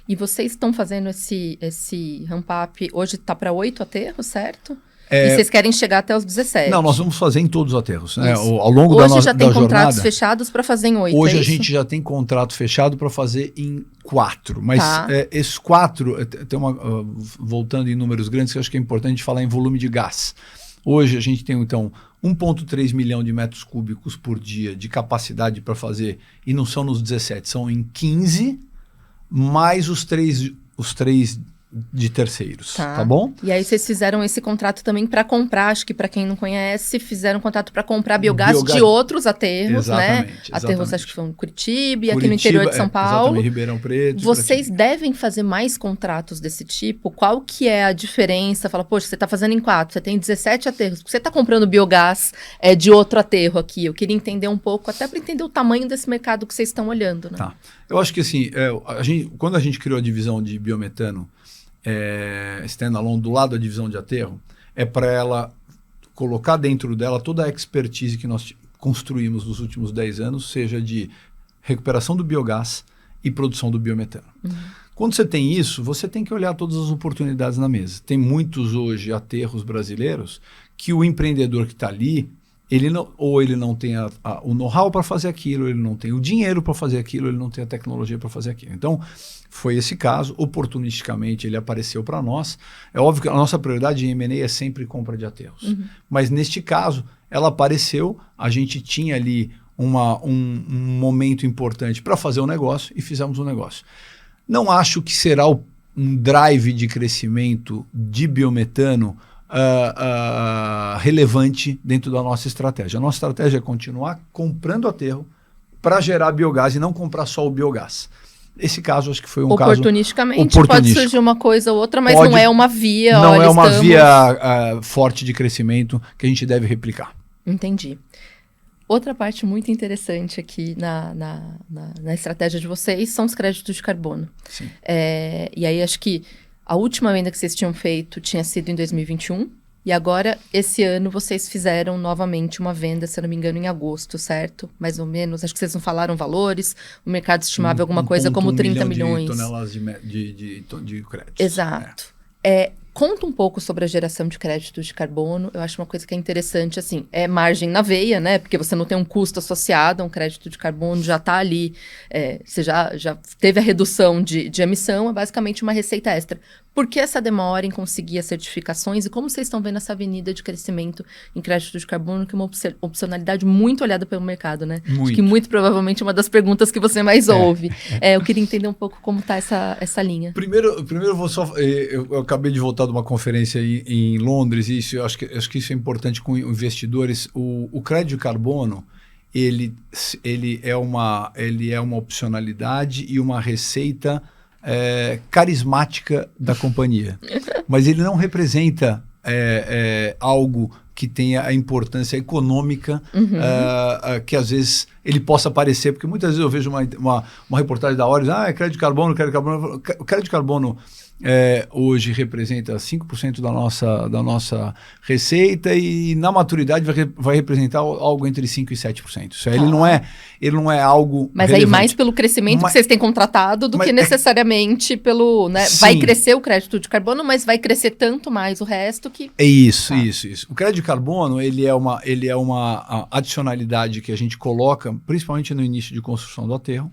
E vocês estão fazendo esse ramp-up, hoje está para 8 aterros, certo? É... E vocês querem chegar até os 17? Não, nós vamos fazer em todos os aterros. Né? Ao longo da jornada... Hoje já tem contratos fechados para fazer em 8, Hoje a gente já tem contrato fechado para fazer em 4. Mas esses 4, voltando em números grandes, que eu acho que é importante falar em volume de gás. Hoje a gente tem, então, 1,3 milhão de metros cúbicos por dia de capacidade para fazer, e não são nos 17, são em 15, mais os três de terceiros, tá bom? E aí vocês fizeram esse contrato também para comprar, acho que para quem não conhece, fizeram um contrato para comprar biogás de outros aterros, né? Aterros, acho que foi em Curitiba e aqui no interior de São Paulo. Exatamente, Ribeirão Preto. Vocês devem fazer mais contratos desse tipo? Qual que é a diferença? Fala, poxa, você está fazendo em 4, você tem 17 aterros, você está comprando biogás de outro aterro aqui. Eu queria entender um pouco, até para entender o tamanho desse mercado que vocês estão olhando, né? Tá. Eu acho que assim, quando a gente criou a divisão de biometano, standalone do lado da divisão de aterro, é para ela colocar dentro dela toda a expertise que nós construímos nos últimos 10 anos, seja de recuperação do biogás e produção do biometano. Quando você tem isso, você tem que olhar todas as oportunidades na mesa. Tem muitos hoje aterros brasileiros que o empreendedor que está ali, ele não tem o know-how para fazer aquilo, ele não tem o dinheiro para fazer aquilo, ele não tem a tecnologia para fazer aquilo. Então, foi esse caso, oportunisticamente ele apareceu para nós. É óbvio que a nossa prioridade em M&A é sempre compra de aterros. Mas neste caso, ela apareceu, a gente tinha ali um momento importante para fazer o negócio e fizemos o negócio. Não acho que será um drive de crescimento de biometano relevante dentro da nossa estratégia. A nossa estratégia é continuar comprando aterro para gerar biogás e não comprar só o biogás. Esse caso, acho que foi um caso oportunisticamente. Pode surgir uma coisa ou outra, mas não é uma via. Não é uma via forte de crescimento que a gente deve replicar. Entendi. Outra parte muito interessante aqui na estratégia de vocês são os créditos de carbono. Sim. E aí, acho que a última venda que vocês tinham feito tinha sido em 2021. E agora, esse ano, vocês fizeram novamente uma venda, se eu não me engano, em agosto, certo? Mais ou menos. Acho que vocês não falaram valores. O mercado estimava alguma coisa como 30 milhões. De toneladas de crédito. Exato. Conta um pouco sobre a geração de créditos de carbono. Eu acho uma coisa que é interessante, assim, é margem na veia, né? Porque você não tem um custo associado a um crédito de carbono, já está ali, você já teve a redução de emissão, é basicamente uma receita extra. Por que essa demora em conseguir as certificações e como vocês estão vendo essa avenida de crescimento em crédito de carbono, que é uma opcionalidade muito olhada pelo mercado, né? Muito. Acho que muito provavelmente é uma das perguntas que você mais ouve. Eu queria entender um pouco como está essa linha. Primeiro eu vou só... Eu acabei de voltar de uma conferência em Londres e acho que isso é importante com investidores. O crédito de carbono, ele é uma opcionalidade e uma receita carismática da companhia. Mas ele não representa algo que tenha a importância econômica que às vezes ele possa aparecer, porque muitas vezes eu vejo uma reportagem da Auris, crédito de carbono, crédito de carbono. O crédito de carbono hoje representa 5% da nossa receita e na maturidade vai representar algo entre 5% e 7%. Isso aí, ele não é algo Mas relevante. aí mais pelo crescimento que vocês têm contratado do que necessariamente pelo... Né, vai crescer o crédito de carbono, mas vai crescer tanto mais o resto que... Isso. O crédito de carbono, ele é uma adicionalidade que a gente coloca, principalmente no início de construção do aterro.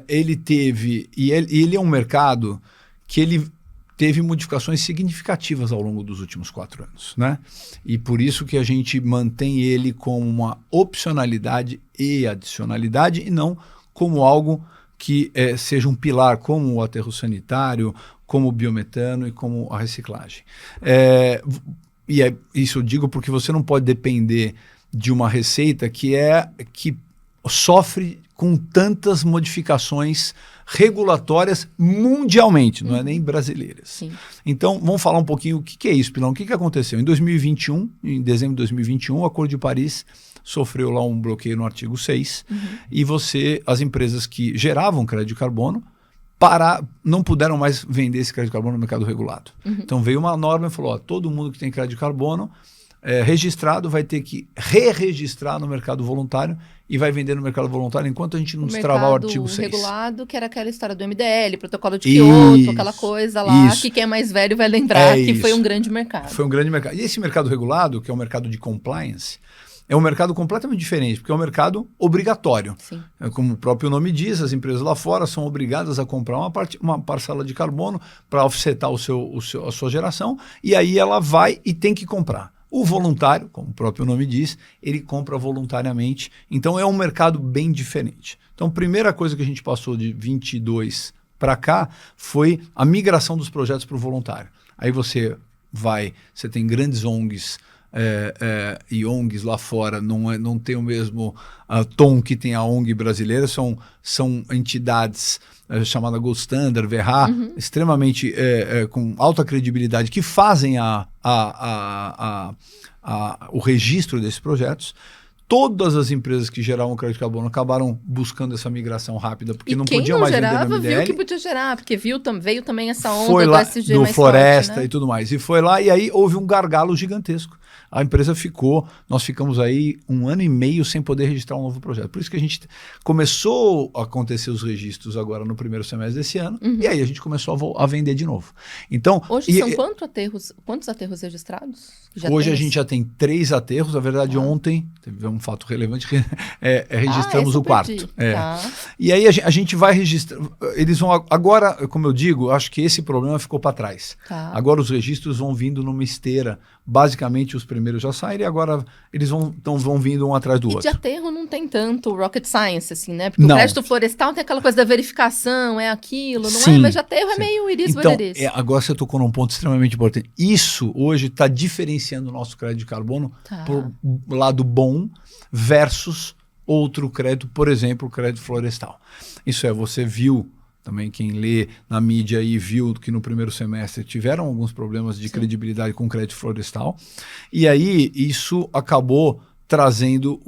Ele é um mercado que ele teve modificações significativas ao longo dos últimos 4 anos, né? E por isso que a gente mantém ele como uma opcionalidade e adicionalidade e não como algo que seja um pilar, como o aterro sanitário, como o biometano e como a reciclagem. Isso eu digo porque você não pode depender de uma receita que sofre com tantas modificações regulatórias mundialmente, não é nem brasileiras. Sim. Então, vamos falar um pouquinho o que é isso, Pilão. O que aconteceu? Em 2021, em dezembro de 2021, o Acordo de Paris sofreu lá um bloqueio no artigo 6 e as empresas que geravam crédito de carbono não puderam mais vender esse crédito de carbono no mercado regulado. Então veio uma norma e falou, todo mundo que tem crédito de carbono registrado vai ter que re-registrar no mercado voluntário e vai vender no mercado voluntário enquanto a gente não destravar o artigo 6. Regulado, que era aquela história do MDL, protocolo de Kyoto, aquela coisa lá, que quem é mais velho vai lembrar que foi um grande mercado. Foi um grande mercado. E esse mercado regulado, que é o mercado de compliance, é um mercado completamente diferente, porque é um mercado obrigatório. Sim. Como o próprio nome diz, as empresas lá fora são obrigadas a comprar uma parcela de carbono para offsetar a sua geração, e aí ela vai e tem que comprar. O voluntário, como o próprio nome diz, ele compra voluntariamente. Então é um mercado bem diferente. Então a primeira coisa que a gente passou de 22 para cá foi a migração dos projetos para o voluntário. Aí você tem grandes ONGs e ONGs lá fora, não tem o mesmo tom que tem a ONG brasileira, são entidades chamada Gold Standard, Verra, extremamente com alta credibilidade, que fazem o registro desses projetos. Todas as empresas que geravam crédito de carbono acabaram buscando essa migração rápida, porque não podiam mais vender no MDL. Viu que podia gerar, porque veio também essa onda do SG do mais Floresta forte, né? E tudo mais. E foi lá, e aí houve um gargalo gigantesco. A empresa nós ficamos aí 1 ano e meio sem poder registrar um novo projeto. Por isso que a gente começou a acontecer os registros agora no primeiro semestre desse ano, e aí a gente começou a vender de novo. Então, hoje são quantos aterros registrados? Hoje a gente já tem 3 aterros. Na verdade, ontem teve um fato relevante que registramos o 4º. E aí a gente vai registrar. Eles vão agora, como eu digo, acho que esse problema ficou para trás. Agora os registros vão vindo numa esteira. Basicamente, os primeiros já saíram e agora eles vão vindo um atrás do outro. De aterro não tem tanto rocket science, assim, né? Porque o crédito florestal tem aquela coisa da verificação, é aquilo, não é? Mas de aterro é meio iris verdes. Então, agora você tocou num ponto extremamente importante. Isso hoje está diferenciando o nosso crédito de carbono por lado bom versus outro crédito, por exemplo, o crédito florestal. Isso você viu... Também quem lê na mídia aí viu que no primeiro semestre tiveram alguns problemas de credibilidade com o crédito florestal. E aí isso acabou trazendo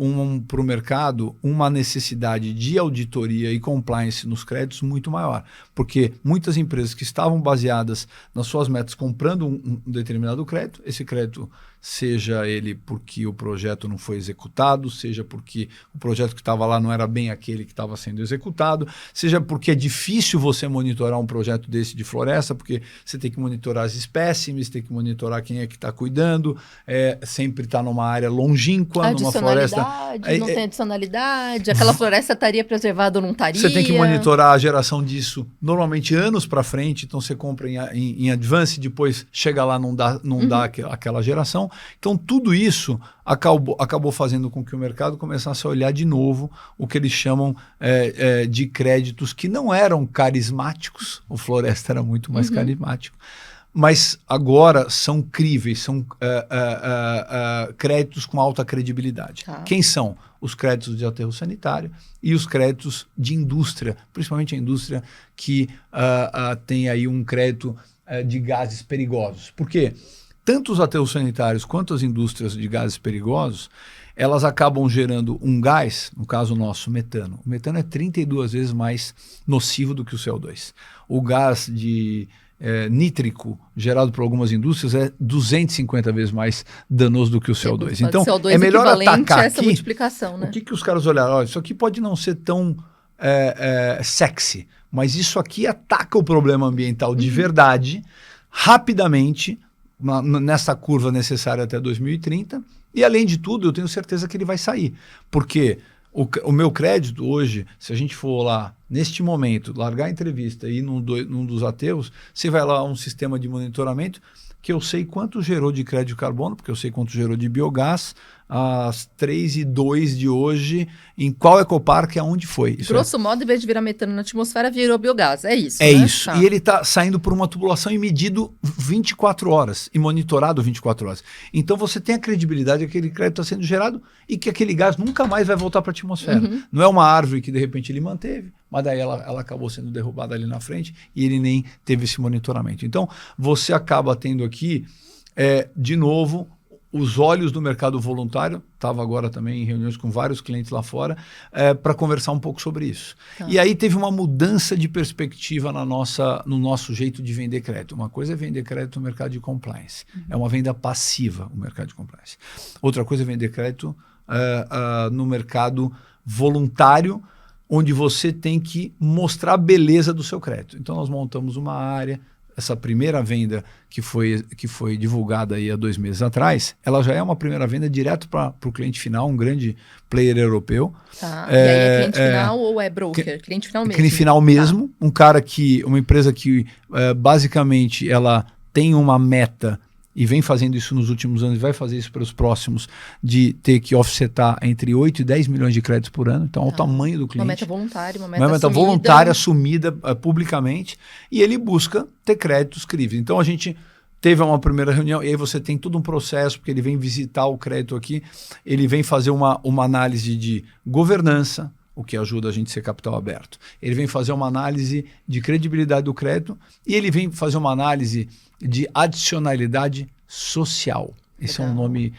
para o mercado uma necessidade de auditoria e compliance nos créditos muito maior. Porque muitas empresas que estavam baseadas nas suas metas comprando um determinado crédito, esse crédito, seja ele porque o projeto não foi executado, seja porque o projeto que estava lá não era bem aquele que estava sendo executado, seja porque é difícil você monitorar um projeto desse de floresta, porque você tem que monitorar as espécimes, tem que monitorar quem é que está cuidando, sempre está numa área longínqua, numa floresta. Não tem adicionalidade, aquela floresta estaria preservada ou não estaria. Você tem que monitorar a geração disso normalmente anos para frente, então você compra em advance, depois chega lá, não dá aquela geração. Então tudo isso acabou fazendo com que o mercado começasse a olhar de novo o que eles chamam de créditos que não eram carismáticos. O Floresta era muito mais carismático. Mas agora são críveis, são créditos com alta credibilidade. Quem são? Os créditos de aterro sanitário e os créditos de indústria, principalmente a indústria que tem aí um crédito de gases perigosos. Por quê? tanto os aterros sanitários quanto as indústrias de gases perigosos, elas acabam gerando um gás, no caso nosso, metano. O metano é 32 vezes mais nocivo do que o CO2. O gás nítrico gerado por algumas indústrias é 250 vezes mais danoso do que o CO2. Então, CO2 é melhor atacar essa aqui. Multiplicação, né? O que os caras olharam? Olha, isso aqui pode não ser tão sexy, mas isso aqui ataca o problema ambiental de verdade, rapidamente, nessa curva necessária até 2030, e além de tudo, eu tenho certeza que ele vai sair, porque o meu crédito hoje, se a gente for lá, neste momento, largar a entrevista e ir num dos aterros, você vai lá um sistema de monitoramento que eu sei quanto gerou de crédito de carbono, porque eu sei quanto gerou de biogás, às 3,02 de hoje, em qual ecoparque, aonde foi. Grosso modo, em vez de virar metano na atmosfera, virou biogás. É isso, É né? isso. Tá. E ele está saindo por uma tubulação e medido 24 horas, e monitorado 24 horas. Então você tem a credibilidade que aquele crédito está sendo gerado e que aquele gás nunca mais vai voltar para a atmosfera. Não é uma árvore que de repente ele manteve, mas daí ela acabou sendo derrubada ali na frente e ele nem teve esse monitoramento. Então você acaba tendo aqui, de novo, os olhos do mercado voluntário. Estava agora também em reuniões com vários clientes lá fora para conversar um pouco sobre isso. Tá. E aí teve uma mudança de perspectiva no nosso jeito de vender crédito. Uma coisa é vender crédito no mercado de compliance. É uma venda passiva o mercado de compliance. Outra coisa é vender crédito no mercado voluntário, onde você tem que mostrar a beleza do seu crédito. Então nós montamos uma área. Essa primeira venda que foi divulgada aí há 2 meses atrás, ela já é uma primeira venda direto para o cliente final, um grande player europeu. Tá. E aí é cliente final ou é broker? Cliente final mesmo. Cliente final mesmo, tá. Uma empresa que basicamente ela tem uma meta e vem fazendo isso nos últimos anos e vai fazer isso para os próximos, de ter que offsetar entre 8 e 10 milhões de créditos por ano. Então, é o tamanho do cliente. Uma meta voluntária, uma meta voluntária assumida publicamente, e ele busca ter créditos críveis. Então, a gente teve uma primeira reunião, e aí você tem todo um processo, porque ele vem visitar o crédito aqui, ele vem fazer uma análise de governança, o que ajuda a gente a ser capital aberto. Ele vem fazer uma análise de credibilidade do crédito e ele vem fazer uma análise de adicionalidade social. Esse é um nome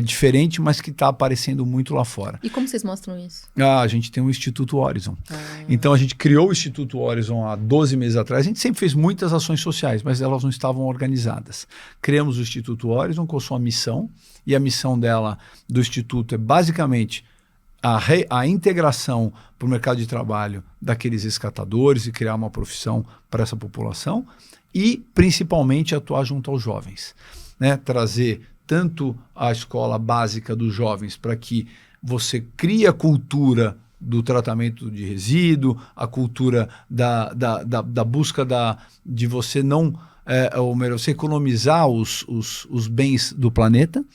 diferente, mas que está aparecendo muito lá fora. E como vocês mostram isso? A gente tem o Instituto Horizon. Então, a gente criou o Instituto Horizon há 12 meses atrás. A gente sempre fez muitas ações sociais, mas elas não estavam organizadas. Criamos o Instituto Horizon com sua missão, e a missão do Instituto é basicamente a integração para o mercado de trabalho daqueles resgatadores e criar uma profissão para essa população e, principalmente, atuar junto aos jovens. Né? Trazer tanto a escola básica dos jovens para que você crie a cultura do tratamento de resíduo, a cultura da busca de você não... ou melhor, você economizar os bens do planeta,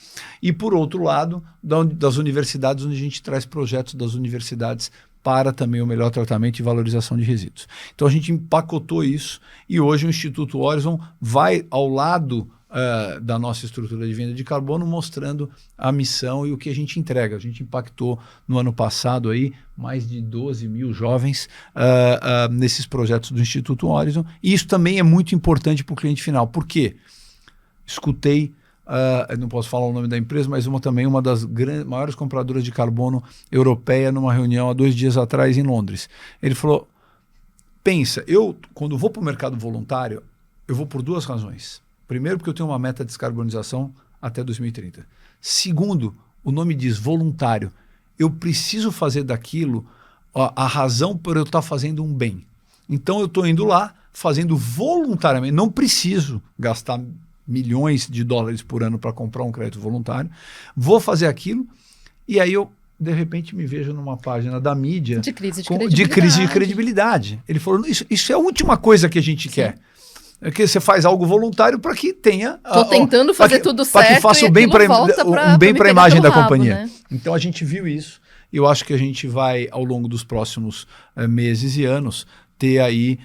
e por outro lado, das universidades, onde a gente traz projetos das universidades para também o melhor tratamento e valorização de resíduos. Então a gente empacotou isso, e hoje o Instituto Horizon vai ao lado da nossa estrutura de venda de carbono, mostrando a missão e o que a gente entrega. A gente impactou no ano passado aí mais de 12 mil jovens nesses projetos do Instituto Horizon, e isso também é muito importante para o cliente final. Por quê? Escutei, eu não posso falar o nome da empresa, mas uma das maiores compradoras de carbono europeia, numa reunião há 2 dias atrás em Londres. Ele falou, pensa, quando vou para o mercado voluntário, eu vou por 2 razões. Primeiro, porque eu tenho uma meta de descarbonização até 2030. Segundo, o nome diz voluntário. Eu preciso fazer daquilo a razão por eu estar fazendo um bem. Então eu estou indo lá, fazendo voluntariamente. Não preciso gastar milhões de dólares por ano para comprar um crédito voluntário. Vou fazer aquilo, e aí eu, de repente, me vejo numa página da mídia de crise de credibilidade. Ele falou, isso é a última coisa que a gente quer. É que você faz algo voluntário para que tenha... Estou tentando fazer tudo certo, para que faça um bem para a imagem da companhia. Né? Então a gente viu isso, e eu acho que a gente vai, ao longo dos próximos meses e anos, ter aí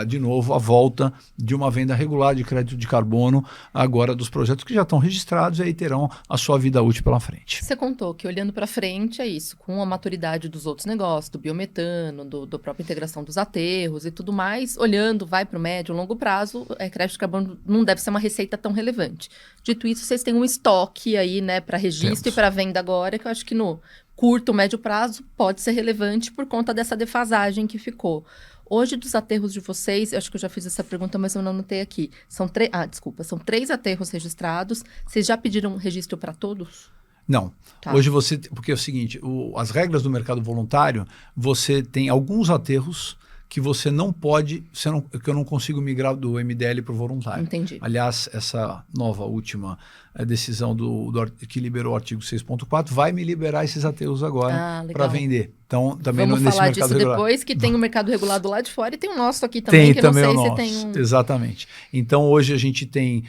de novo, a volta de uma venda regular de crédito de carbono agora dos projetos que já estão registrados e aí terão a sua vida útil pela frente. Você contou que olhando para frente é isso, com a maturidade dos outros negócios, do biometano, do própria integração dos aterros e tudo mais, olhando, vai para o médio, longo prazo, crédito de carbono não deve ser uma receita tão relevante. Dito isso, vocês têm um estoque aí, né, para registro e para venda agora, que eu acho que no curto, médio prazo pode ser relevante por conta dessa defasagem que ficou. Hoje, dos aterros de vocês, eu acho que eu já fiz essa pergunta, mas eu não anotei aqui. São 3 aterros registrados. Vocês já pediram registro para todos? Não. Tá. Hoje porque é o seguinte, as regras do mercado voluntário, você tem alguns aterros que você não pode, que eu não consigo migrar do MDL para o voluntário. Entendi. Aliás, essa nova última decisão que liberou o artigo 6.4 vai me liberar esses aterros agora para vender. Então, também vamos nesse falar mercado disso regular. Depois, que tem o mercado regulado lá de fora e tem o nosso aqui também, que também eu não sei se tem um... Exatamente. Então, hoje a gente tem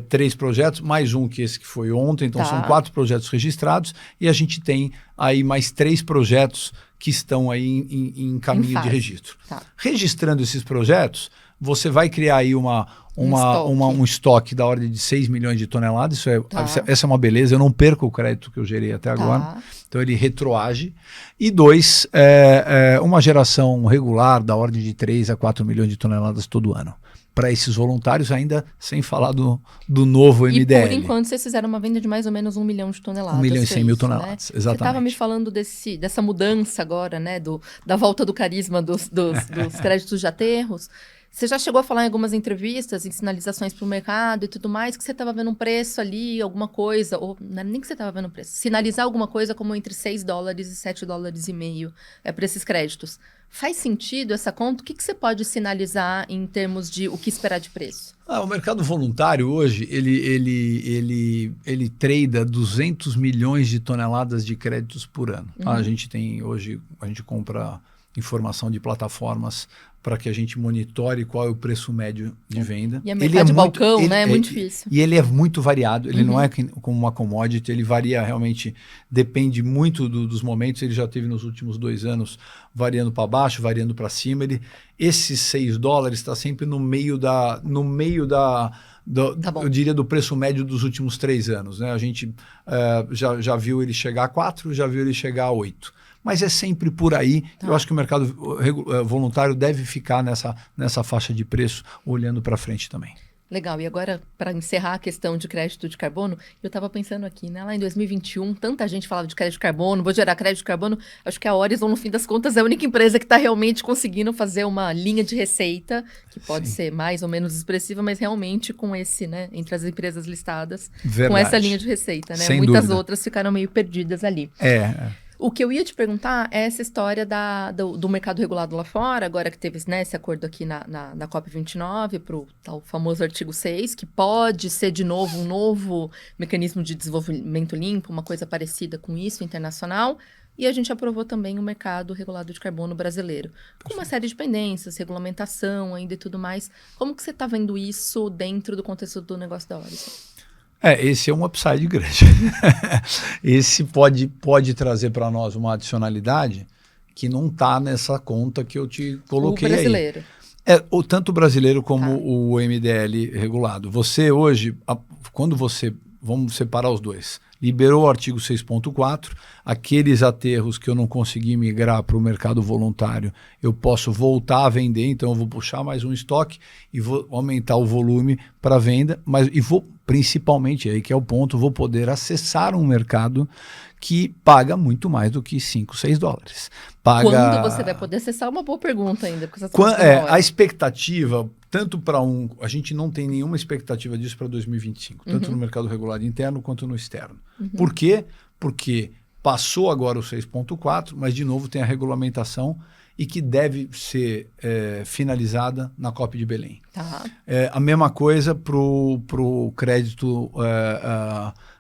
3 projetos, mais um que esse que foi ontem, então são 4 projetos registrados e a gente tem aí mais 3 projetos que estão aí em caminho de registro. Tá. Registrando esses projetos, você vai criar aí um estoque da ordem de 6 milhões de toneladas. Essa é uma beleza, eu não perco o crédito que eu gerei até agora. Então ele retroage. E 2, uma geração regular da ordem de 3 a 4 milhões de toneladas todo ano. Para esses voluntários, ainda sem falar do novo MDL. E por enquanto vocês fizeram uma venda de mais ou menos 1 milhão de toneladas. 1 milhão e 100 mil toneladas, né? exatamente. Você estava me falando dessa mudança agora, né? Da volta do carisma dos créditos de aterros. Você já chegou a falar em algumas entrevistas, em sinalizações para o mercado e tudo mais, que você estava vendo um preço ali, alguma coisa, ou não é nem que você estava vendo um preço, sinalizar alguma coisa como entre $6 e $7,5 para esses créditos. Faz sentido essa conta? O que você pode sinalizar em termos de o que esperar de preço? O mercado voluntário hoje, ele trada 200 milhões de toneladas de créditos por ano. A gente compra informação de plataformas para que a gente monitore qual é o preço médio de venda. E a mercado de balcão, né? É muito difícil. E ele é muito variado, ele não é como uma commodity, ele varia realmente, depende muito dos momentos, ele já teve nos últimos 2 anos variando para baixo, variando para cima, esses $6 está sempre no meio eu diria do preço médio dos últimos 3 anos. Né? A gente já viu ele chegar a 4, já viu ele chegar a 8. Mas é sempre por aí. Tá. Eu acho que o mercado voluntário deve ficar nessa faixa de preço, olhando para frente também. Legal. E agora, para encerrar a questão de crédito de carbono, eu estava pensando aqui, né? Lá em 2021, tanta gente falava de crédito de carbono, vou gerar crédito de carbono. Acho que a Orizon, no fim das contas, é a única empresa que está realmente conseguindo fazer uma linha de receita, que pode ser mais ou menos expressiva, mas realmente com esse, né? Entre as empresas listadas, com essa linha de receita, né? Sem Muitas dúvida. Outras ficaram meio perdidas ali. O que eu ia te perguntar é essa história do mercado regulado lá fora, agora que teve, né, esse acordo aqui na COP29 para o tal famoso artigo 6, que pode ser de novo um novo mecanismo de desenvolvimento limpo, uma coisa parecida com isso, internacional. E a gente aprovou também o mercado regulado de carbono brasileiro, com uma série de pendências, regulamentação ainda e tudo mais. Como que você está vendo isso dentro do contexto do negócio da Orizon? Esse é um upside grande. Esse pode trazer para nós uma adicionalidade que não está nessa conta que eu te coloquei aí. O brasileiro. Tanto o brasileiro como o MDL regulado. Você hoje, vamos separar os dois, liberou o artigo 6.4, aqueles aterros que eu não consegui migrar para o mercado voluntário, eu posso voltar a vender, então eu vou puxar mais um estoque e vou aumentar o volume para venda, e vou, principalmente, aí que é o ponto, vou poder acessar um mercado que paga muito mais do que $5, $6. Quando você vai poder acessar? Uma boa pergunta ainda. A expectativa, tanto para a gente não tem nenhuma expectativa disso para 2025, tanto no mercado regulado interno quanto no externo. Por quê? Porque passou agora o 6.4, mas de novo tem a regulamentação e que deve ser finalizada na COP de Belém. Tá. A mesma coisa para o crédito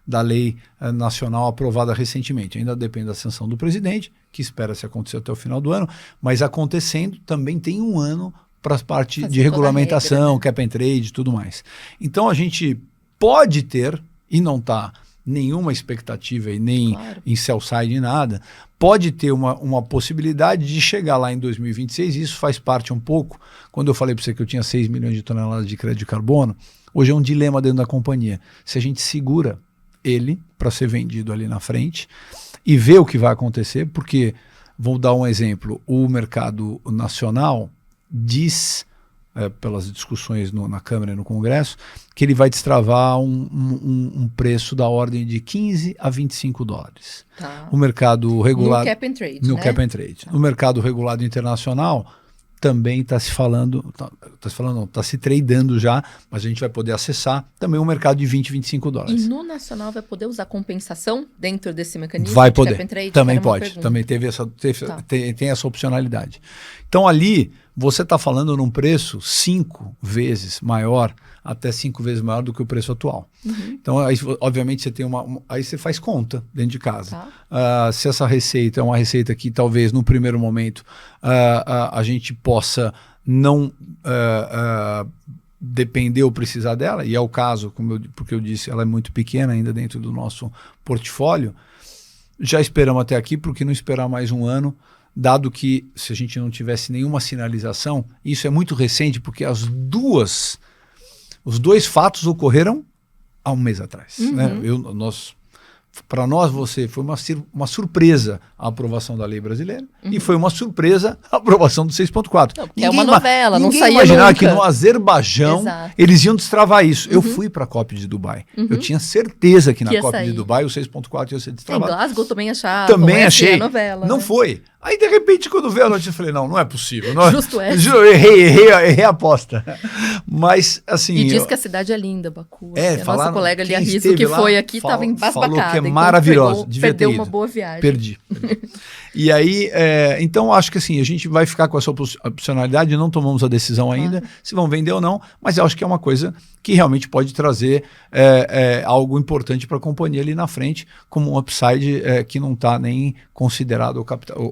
da lei nacional aprovada recentemente. Ainda depende da sanção do presidente, que espera-se acontecer até o final do ano, mas acontecendo também tem um ano para as partes de regulamentação, regra, né? Cap and trade e tudo mais. Então a gente pode ter, e não está nenhuma expectativa e nem em sell side, nada, pode ter uma possibilidade de chegar lá em 2026, e isso faz parte um pouco, quando eu falei para você que eu tinha 6 milhões de toneladas de crédito de carbono, hoje é um dilema dentro da companhia. Se a gente segura ele para ser vendido ali na frente e ver o que vai acontecer, porque, vou dar um exemplo, o mercado nacional diz, pelas discussões na Câmara e no Congresso, que ele vai destravar um preço da ordem de 15 a 25 dólares. Tá. O mercado regulado... No cap and trade, No né? cap and trade. Tá. No mercado regulado internacional, também está se falando, está se tradando já, mas a gente vai poder acessar também um mercado de 20, 25 dólares. E no nacional vai poder usar compensação dentro desse mecanismo? Vai de poder, cap and trade? também pode, também tem essa opcionalidade. Então ali, você está falando num preço 5 vezes maior, até 5 vezes maior do que o preço atual. Uhum. Então, aí, obviamente, você tem aí você faz conta dentro de casa. Tá. Se essa receita é uma receita que talvez no primeiro momento a gente possa não depender ou precisar dela, e é o caso, porque eu disse, ela é muito pequena ainda dentro do nosso portfólio, já esperamos até aqui, por que não esperar mais um ano, dado que se a gente não tivesse nenhuma sinalização, isso é muito recente, porque os dois fatos ocorreram há um mês atrás. Uhum. Né? Para nós, foi uma surpresa a aprovação da lei brasileira e foi uma surpresa a aprovação do 6.4. É uma novela, não saía imaginava nunca. Que no Azerbaijão eles iam destravar isso. Eu fui para a COP de Dubai. Eu tinha certeza que na COP de Dubai o 6.4 ia ser destravado. Em Glasgow também achava. Também achei. Novela, não foi. Aí, de repente, quando veio a notícia, eu falei, não é possível. Justo é. Errei a aposta. Mas, assim... E diz que a cidade é linda, Baku. A nossa colega ali, a Riso, que lá, foi aqui, estava embasbacada. Falou que é maravilhosa. Então perdeu uma boa viagem. Perdi. E aí, então, acho que assim, a gente vai ficar com essa opcionalidade, não tomamos a decisão ainda, se vão vender ou não, mas eu acho que é uma coisa que realmente pode trazer algo importante para a companhia ali na frente, como um upside que não está nem considerado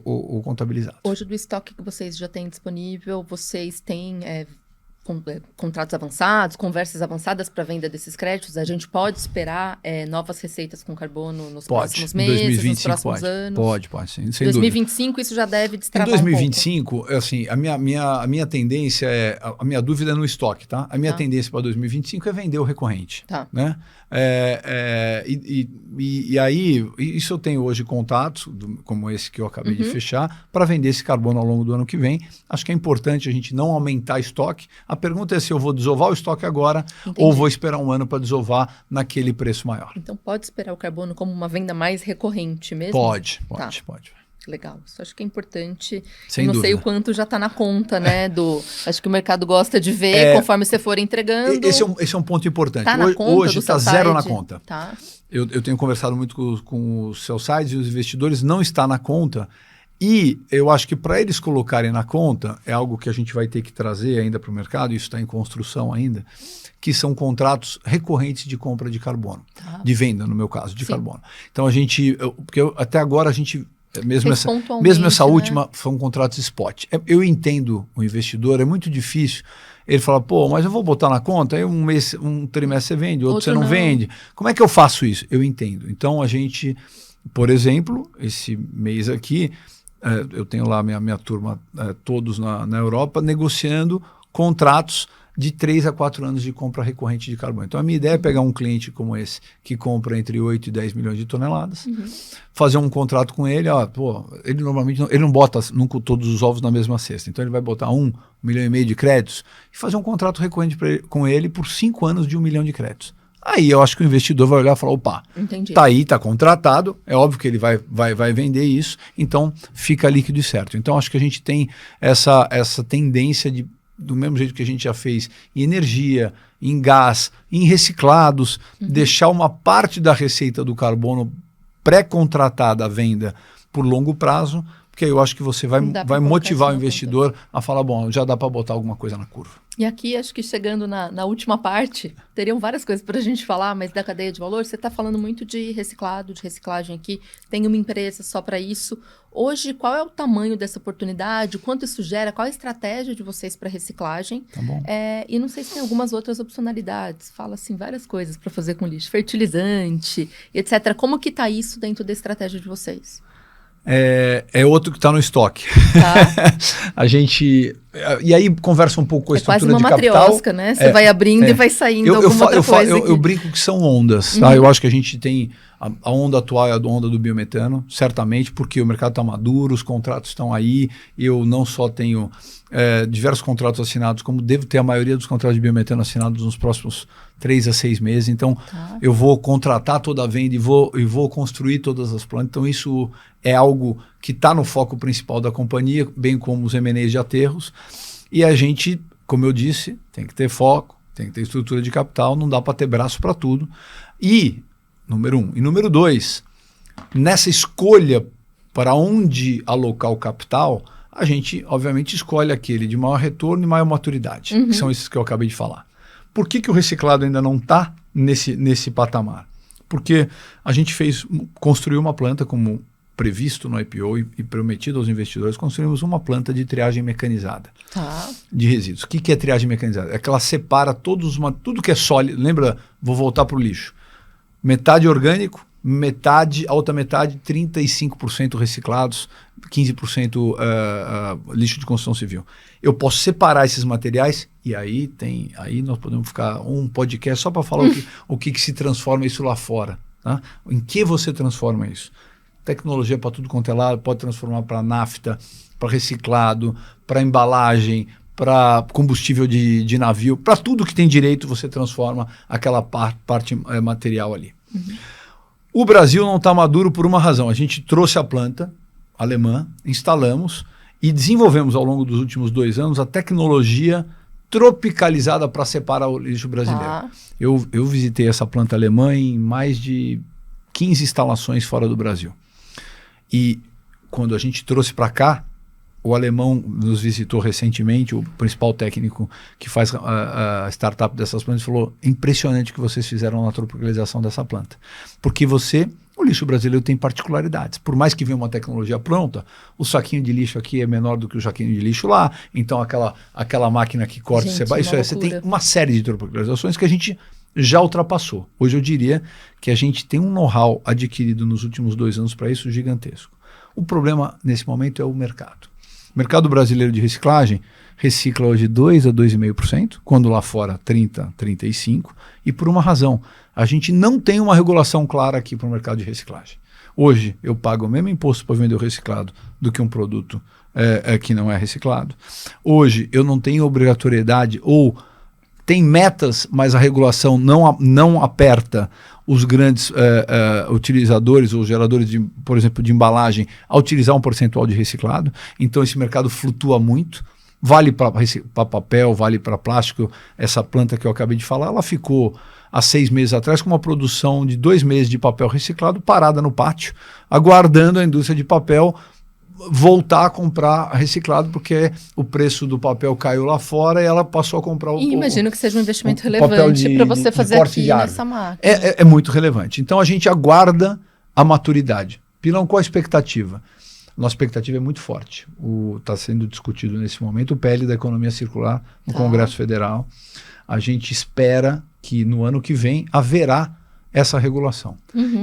ou contabilizado. Hoje, do estoque que vocês já têm disponível, vocês têm contratos avançados, conversas avançadas para venda desses créditos? A gente pode esperar novas receitas com carbono nos próximos meses, 2025 nos próximos anos? Pode, sim, sem 2025 dúvida. Isso já deve destravar em 2025, assim, a minha tendência a minha dúvida é no estoque, tá? A minha tendência para 2025 é vender o recorrente, né? E aí, isso eu tenho hoje contatos, como esse que eu acabei de fechar, para vender esse carbono ao longo do ano que vem. Acho que é importante a gente não aumentar estoque. A pergunta é se eu vou desovar o estoque agora ou vou esperar um ano para desovar naquele preço maior. Então pode esperar o carbono como uma venda mais recorrente mesmo? Pode. Legal, isso acho que é importante. Sem não dúvida. sei o quanto já está na conta, né? Acho que o mercado gosta de ver conforme você for entregando. Esse é um ponto importante. Tá na conta hoje está zero na conta. Tá. Eu tenho conversado muito com os sell sides e os investidores, não está na conta. E eu acho que para eles colocarem na conta, é algo que a gente vai ter que trazer ainda para o mercado, isso está em construção ainda, que são contratos recorrentes de compra de carbono, de venda, no meu caso, de carbono. Então até agora a gente... Mesmo essa última, foram contratos spot. Eu entendo o investidor, é muito difícil ele falar, mas eu vou botar na conta, aí um trimestre você vende, outro você não vende. Como é que eu faço isso? Eu entendo. Então a gente, por exemplo, esse mês aqui, eu tenho lá minha turma, todos na Europa, negociando contratos de 3 a 4 anos de compra recorrente de carbono. Então, a minha ideia é pegar um cliente como esse, que compra entre 8 e 10 milhões de toneladas, fazer um contrato com ele, ele normalmente não bota nunca todos os ovos na mesma cesta. Então, ele vai botar 1,5 milhão de créditos e fazer um contrato recorrente com ele por 5 anos de 1 milhão de créditos. Aí eu acho que o investidor vai olhar e falar, tá aí, tá contratado, é óbvio que ele vai vender isso, então fica líquido e certo. Então, acho que a gente tem essa tendência de, do mesmo jeito que a gente já fez em energia, em gás, em reciclados, deixar uma parte da receita do carbono pré-contratada à venda por longo prazo, porque eu acho que você vai motivar o investidor conta. a falar, bom, já dá para botar alguma coisa na curva. E aqui, acho que chegando na última parte, teriam várias coisas para a gente falar, mas da cadeia de valor, você está falando muito de reciclado, de reciclagem aqui, tem uma empresa só para isso. Hoje, qual é o tamanho dessa oportunidade, quanto isso gera, qual a estratégia de vocês para reciclagem? Tá bom. E não sei se tem algumas outras opcionalidades, fala assim, várias coisas para fazer com lixo, fertilizante, etc. Como que está isso dentro da estratégia de vocês? É outro que está no estoque. Tá. A gente... E aí conversa um pouco com a estrutura de capital. É quase uma matriosca, né? Você vai abrindo e vai saindo alguma outra coisa aqui. Eu brinco que são ondas, tá? Eu acho que a gente tem... A onda atual é a onda do biometano, certamente, porque o mercado está maduro, os contratos estão aí. Eu não só tenho diversos contratos assinados, como devo ter a maioria dos contratos de biometano assinados nos próximos 3 a 6 meses. Então, eu vou contratar toda a venda e vou construir todas as plantas. Então, isso é algo que está no foco principal da companhia, bem como os M&As de aterros. E a gente, como eu disse, tem que ter foco, tem que ter estrutura de capital, não dá para ter braço para tudo. E, número 1. E número 2, nessa escolha para onde alocar o capital, a gente, obviamente, escolhe aquele de maior retorno e maior maturidade, que são esses que eu acabei de falar. Por que o reciclado ainda não está nesse patamar? Porque a gente construiu uma planta como previsto no IPO e prometido aos investidores, construímos uma planta de triagem mecanizada de resíduos. O que é triagem mecanizada? É que ela separa tudo que é sólido. Lembra? Vou voltar para o lixo. Metade orgânico, a outra metade 35% reciclados, 15% lixo de construção civil. Eu posso separar esses materiais e aí nós podemos ficar um podcast só para falar o que se transforma isso lá fora. Tá? Em que você transforma isso? Tecnologia para tudo quanto é lado, pode transformar para nafta, para reciclado, para embalagem, para combustível de navio, para tudo que tem direito você transforma aquela parte material ali. O Brasil não está maduro por uma razão. A gente trouxe a planta alemã, instalamos e desenvolvemos ao longo dos últimos 2 anos a tecnologia tropicalizada para separar o lixo brasileiro. Eu visitei essa planta alemã em mais de 15 instalações fora do Brasil. E quando a gente trouxe para cá, o alemão nos visitou recentemente, o principal técnico que faz a startup dessas plantas, falou: impressionante o que vocês fizeram na tropicalização dessa planta. Porque o lixo brasileiro tem particularidades. Por mais que venha uma tecnologia pronta, o saquinho de lixo aqui é menor do que o saquinho de lixo lá, então aquela máquina que corta, você tem uma série de tropicalizações que a gente já ultrapassou. Hoje eu diria que a gente tem um know-how adquirido nos últimos 2 anos para isso gigantesco. O problema nesse momento é o mercado. O mercado brasileiro de reciclagem recicla hoje 2 a 2,5%, quando lá fora 30%, 35%, e por uma razão. A gente não tem uma regulação clara aqui para o mercado de reciclagem. Hoje eu pago o mesmo imposto para vender o reciclado do que um produto que não é reciclado. Hoje eu não tenho obrigatoriedade ou tem metas, mas a regulação não aperta os grandes utilizadores ou geradores, por exemplo, de embalagem a utilizar um percentual de reciclado. Então esse mercado flutua muito. Vale para papel, vale para plástico. Essa planta que eu acabei de falar, ela ficou há 6 meses atrás com uma produção de 2 meses de papel reciclado parada no pátio, aguardando a indústria de papel voltar a comprar reciclado, porque o preço do papel caiu lá fora e ela passou a comprar imagino que seja um investimento relevante para você fazer aqui nessa máquina. É muito relevante. Então a gente aguarda a maturidade. Pilão, qual a expectativa? Nossa expectativa é muito forte. Está sendo discutido nesse momento o PL da economia circular no Congresso Federal. A gente espera que no ano que vem haverá essa regulação.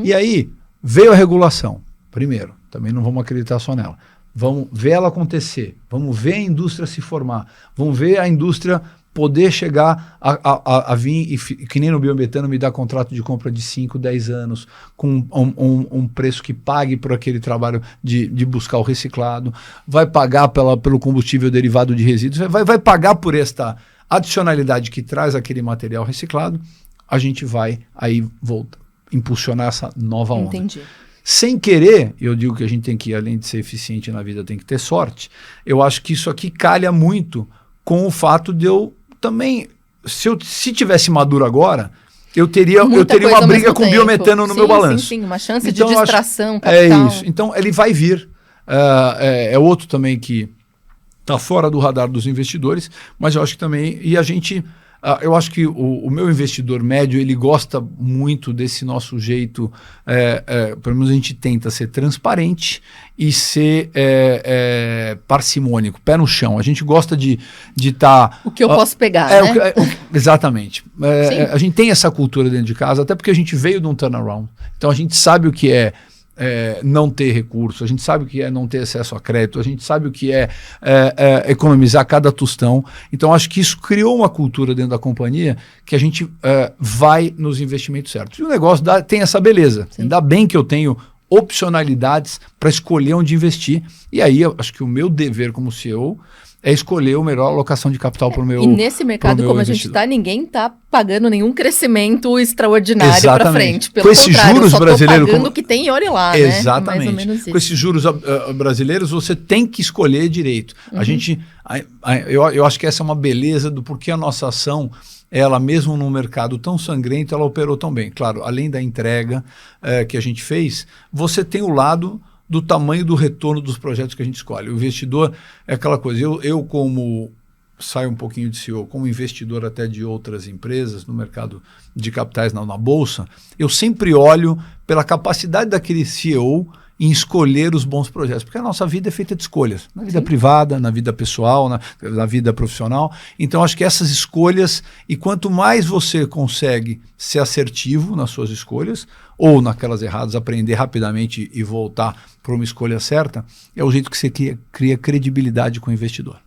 E aí veio a regulação. Primeiro, também não vamos acreditar só nela. Vamos ver ela acontecer, vamos ver a indústria se formar, vamos ver a indústria poder chegar a vir, que nem no biometano, me dá contrato de compra de 5, 10 anos, com um preço que pague por aquele trabalho de buscar o reciclado, vai pagar pelo combustível derivado de resíduos, vai pagar por esta adicionalidade que traz aquele material reciclado. A gente vai aí impulsionar essa nova onda. Entendi. Sem querer, eu digo que a gente tem que, além de ser eficiente na vida, tem que ter sorte. Eu acho que isso aqui calha muito com o fato de eu também, se tivesse maduro agora, eu teria uma briga com biometano no meu balanço. Sim, uma chance de distração, capital. É isso. Então ele vai vir. é outro também que está fora do radar dos investidores, mas eu acho que também, e a gente... eu acho que o meu investidor médio, ele gosta muito desse nosso jeito, pelo menos a gente tenta ser transparente e ser parcimônico, pé no chão. A gente gosta de estar... o que eu posso pegar, né? Exatamente. A gente tem essa cultura dentro de casa, até porque a gente veio de um turnaround. Então a gente sabe o que é não ter recurso, a gente sabe o que é não ter acesso a crédito, a gente sabe o que é economizar cada tostão. Então, acho que isso criou uma cultura dentro da companhia que a gente vai nos investimentos certos. E o negócio tem essa beleza. Sim. Ainda bem que eu tenho opcionalidades para escolher onde investir. E aí, eu acho que o meu dever como CEO é escolher a melhor alocação de capital para o meu. E nesse mercado, como a gente está, ninguém está pagando nenhum crescimento extraordinário para frente. Pelo contrário, juros brasileiros, pagando o que tem e olhe lá. Exatamente. Né? Mais ou menos isso. Com esses juros brasileiros, você tem que escolher direito. Eu acho que essa é uma beleza do porquê a nossa ação, ela mesmo num mercado tão sangrento, ela operou tão bem. Claro, além da entrega que a gente fez, você tem o lado do tamanho do retorno dos projetos que a gente escolhe. O investidor é aquela coisa, eu como saio um pouquinho de CEO, como investidor até de outras empresas no mercado de capitais na bolsa, eu sempre olho pela capacidade daquele CEO em escolher os bons projetos, porque a nossa vida é feita de escolhas, na vida privada, na vida pessoal, na vida profissional. Então, acho que essas escolhas, e quanto mais você consegue ser assertivo nas suas escolhas, ou naquelas erradas, aprender rapidamente e voltar para uma escolha certa, é o jeito que você cria credibilidade com o investidor.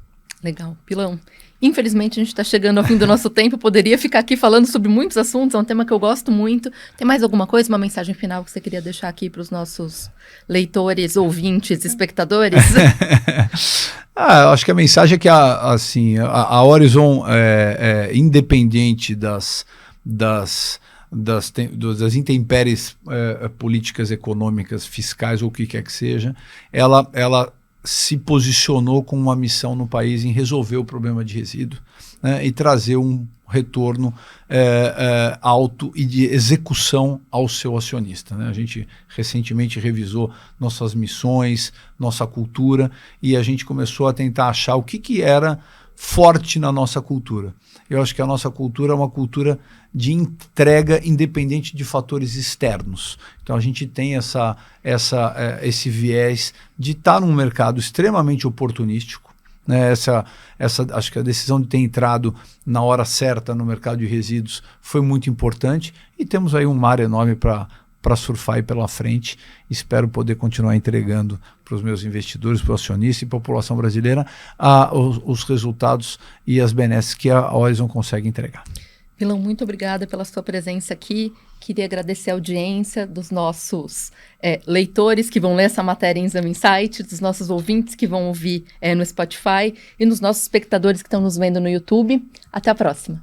Legal. Pilão, infelizmente a gente está chegando ao fim do nosso tempo, poderia ficar aqui falando sobre muitos assuntos, é um tema que eu gosto muito. Tem mais alguma coisa, uma mensagem final que você queria deixar aqui para os nossos leitores, ouvintes, espectadores? Acho que a mensagem é que a Horizon independente das intempéries políticas, econômicas, fiscais ou o que quer que seja, ela se posicionou com uma missão no país em resolver o problema de resíduo, né, e trazer um retorno alto e de execução ao seu acionista. Né? A gente recentemente revisou nossas missões, nossa cultura, e a gente começou a tentar achar o que era forte na nossa cultura. Eu acho que a nossa cultura é uma cultura de entrega independente de fatores externos. Então a gente tem esse viés de estar num mercado extremamente oportunístico, né? Acho que a decisão de ter entrado na hora certa no mercado de resíduos foi muito importante, e temos aí um mar enorme para surfar aí pela frente. Espero poder continuar entregando para os meus investidores, para o acionista e para a população brasileira os resultados e as benesses que a Horizon consegue entregar. Pilão, muito obrigada pela sua presença aqui. Queria agradecer a audiência dos nossos leitores que vão ler essa matéria em Exame Insight, dos nossos ouvintes que vão ouvir no Spotify e nos nossos espectadores que estão nos vendo no YouTube. Até a próxima.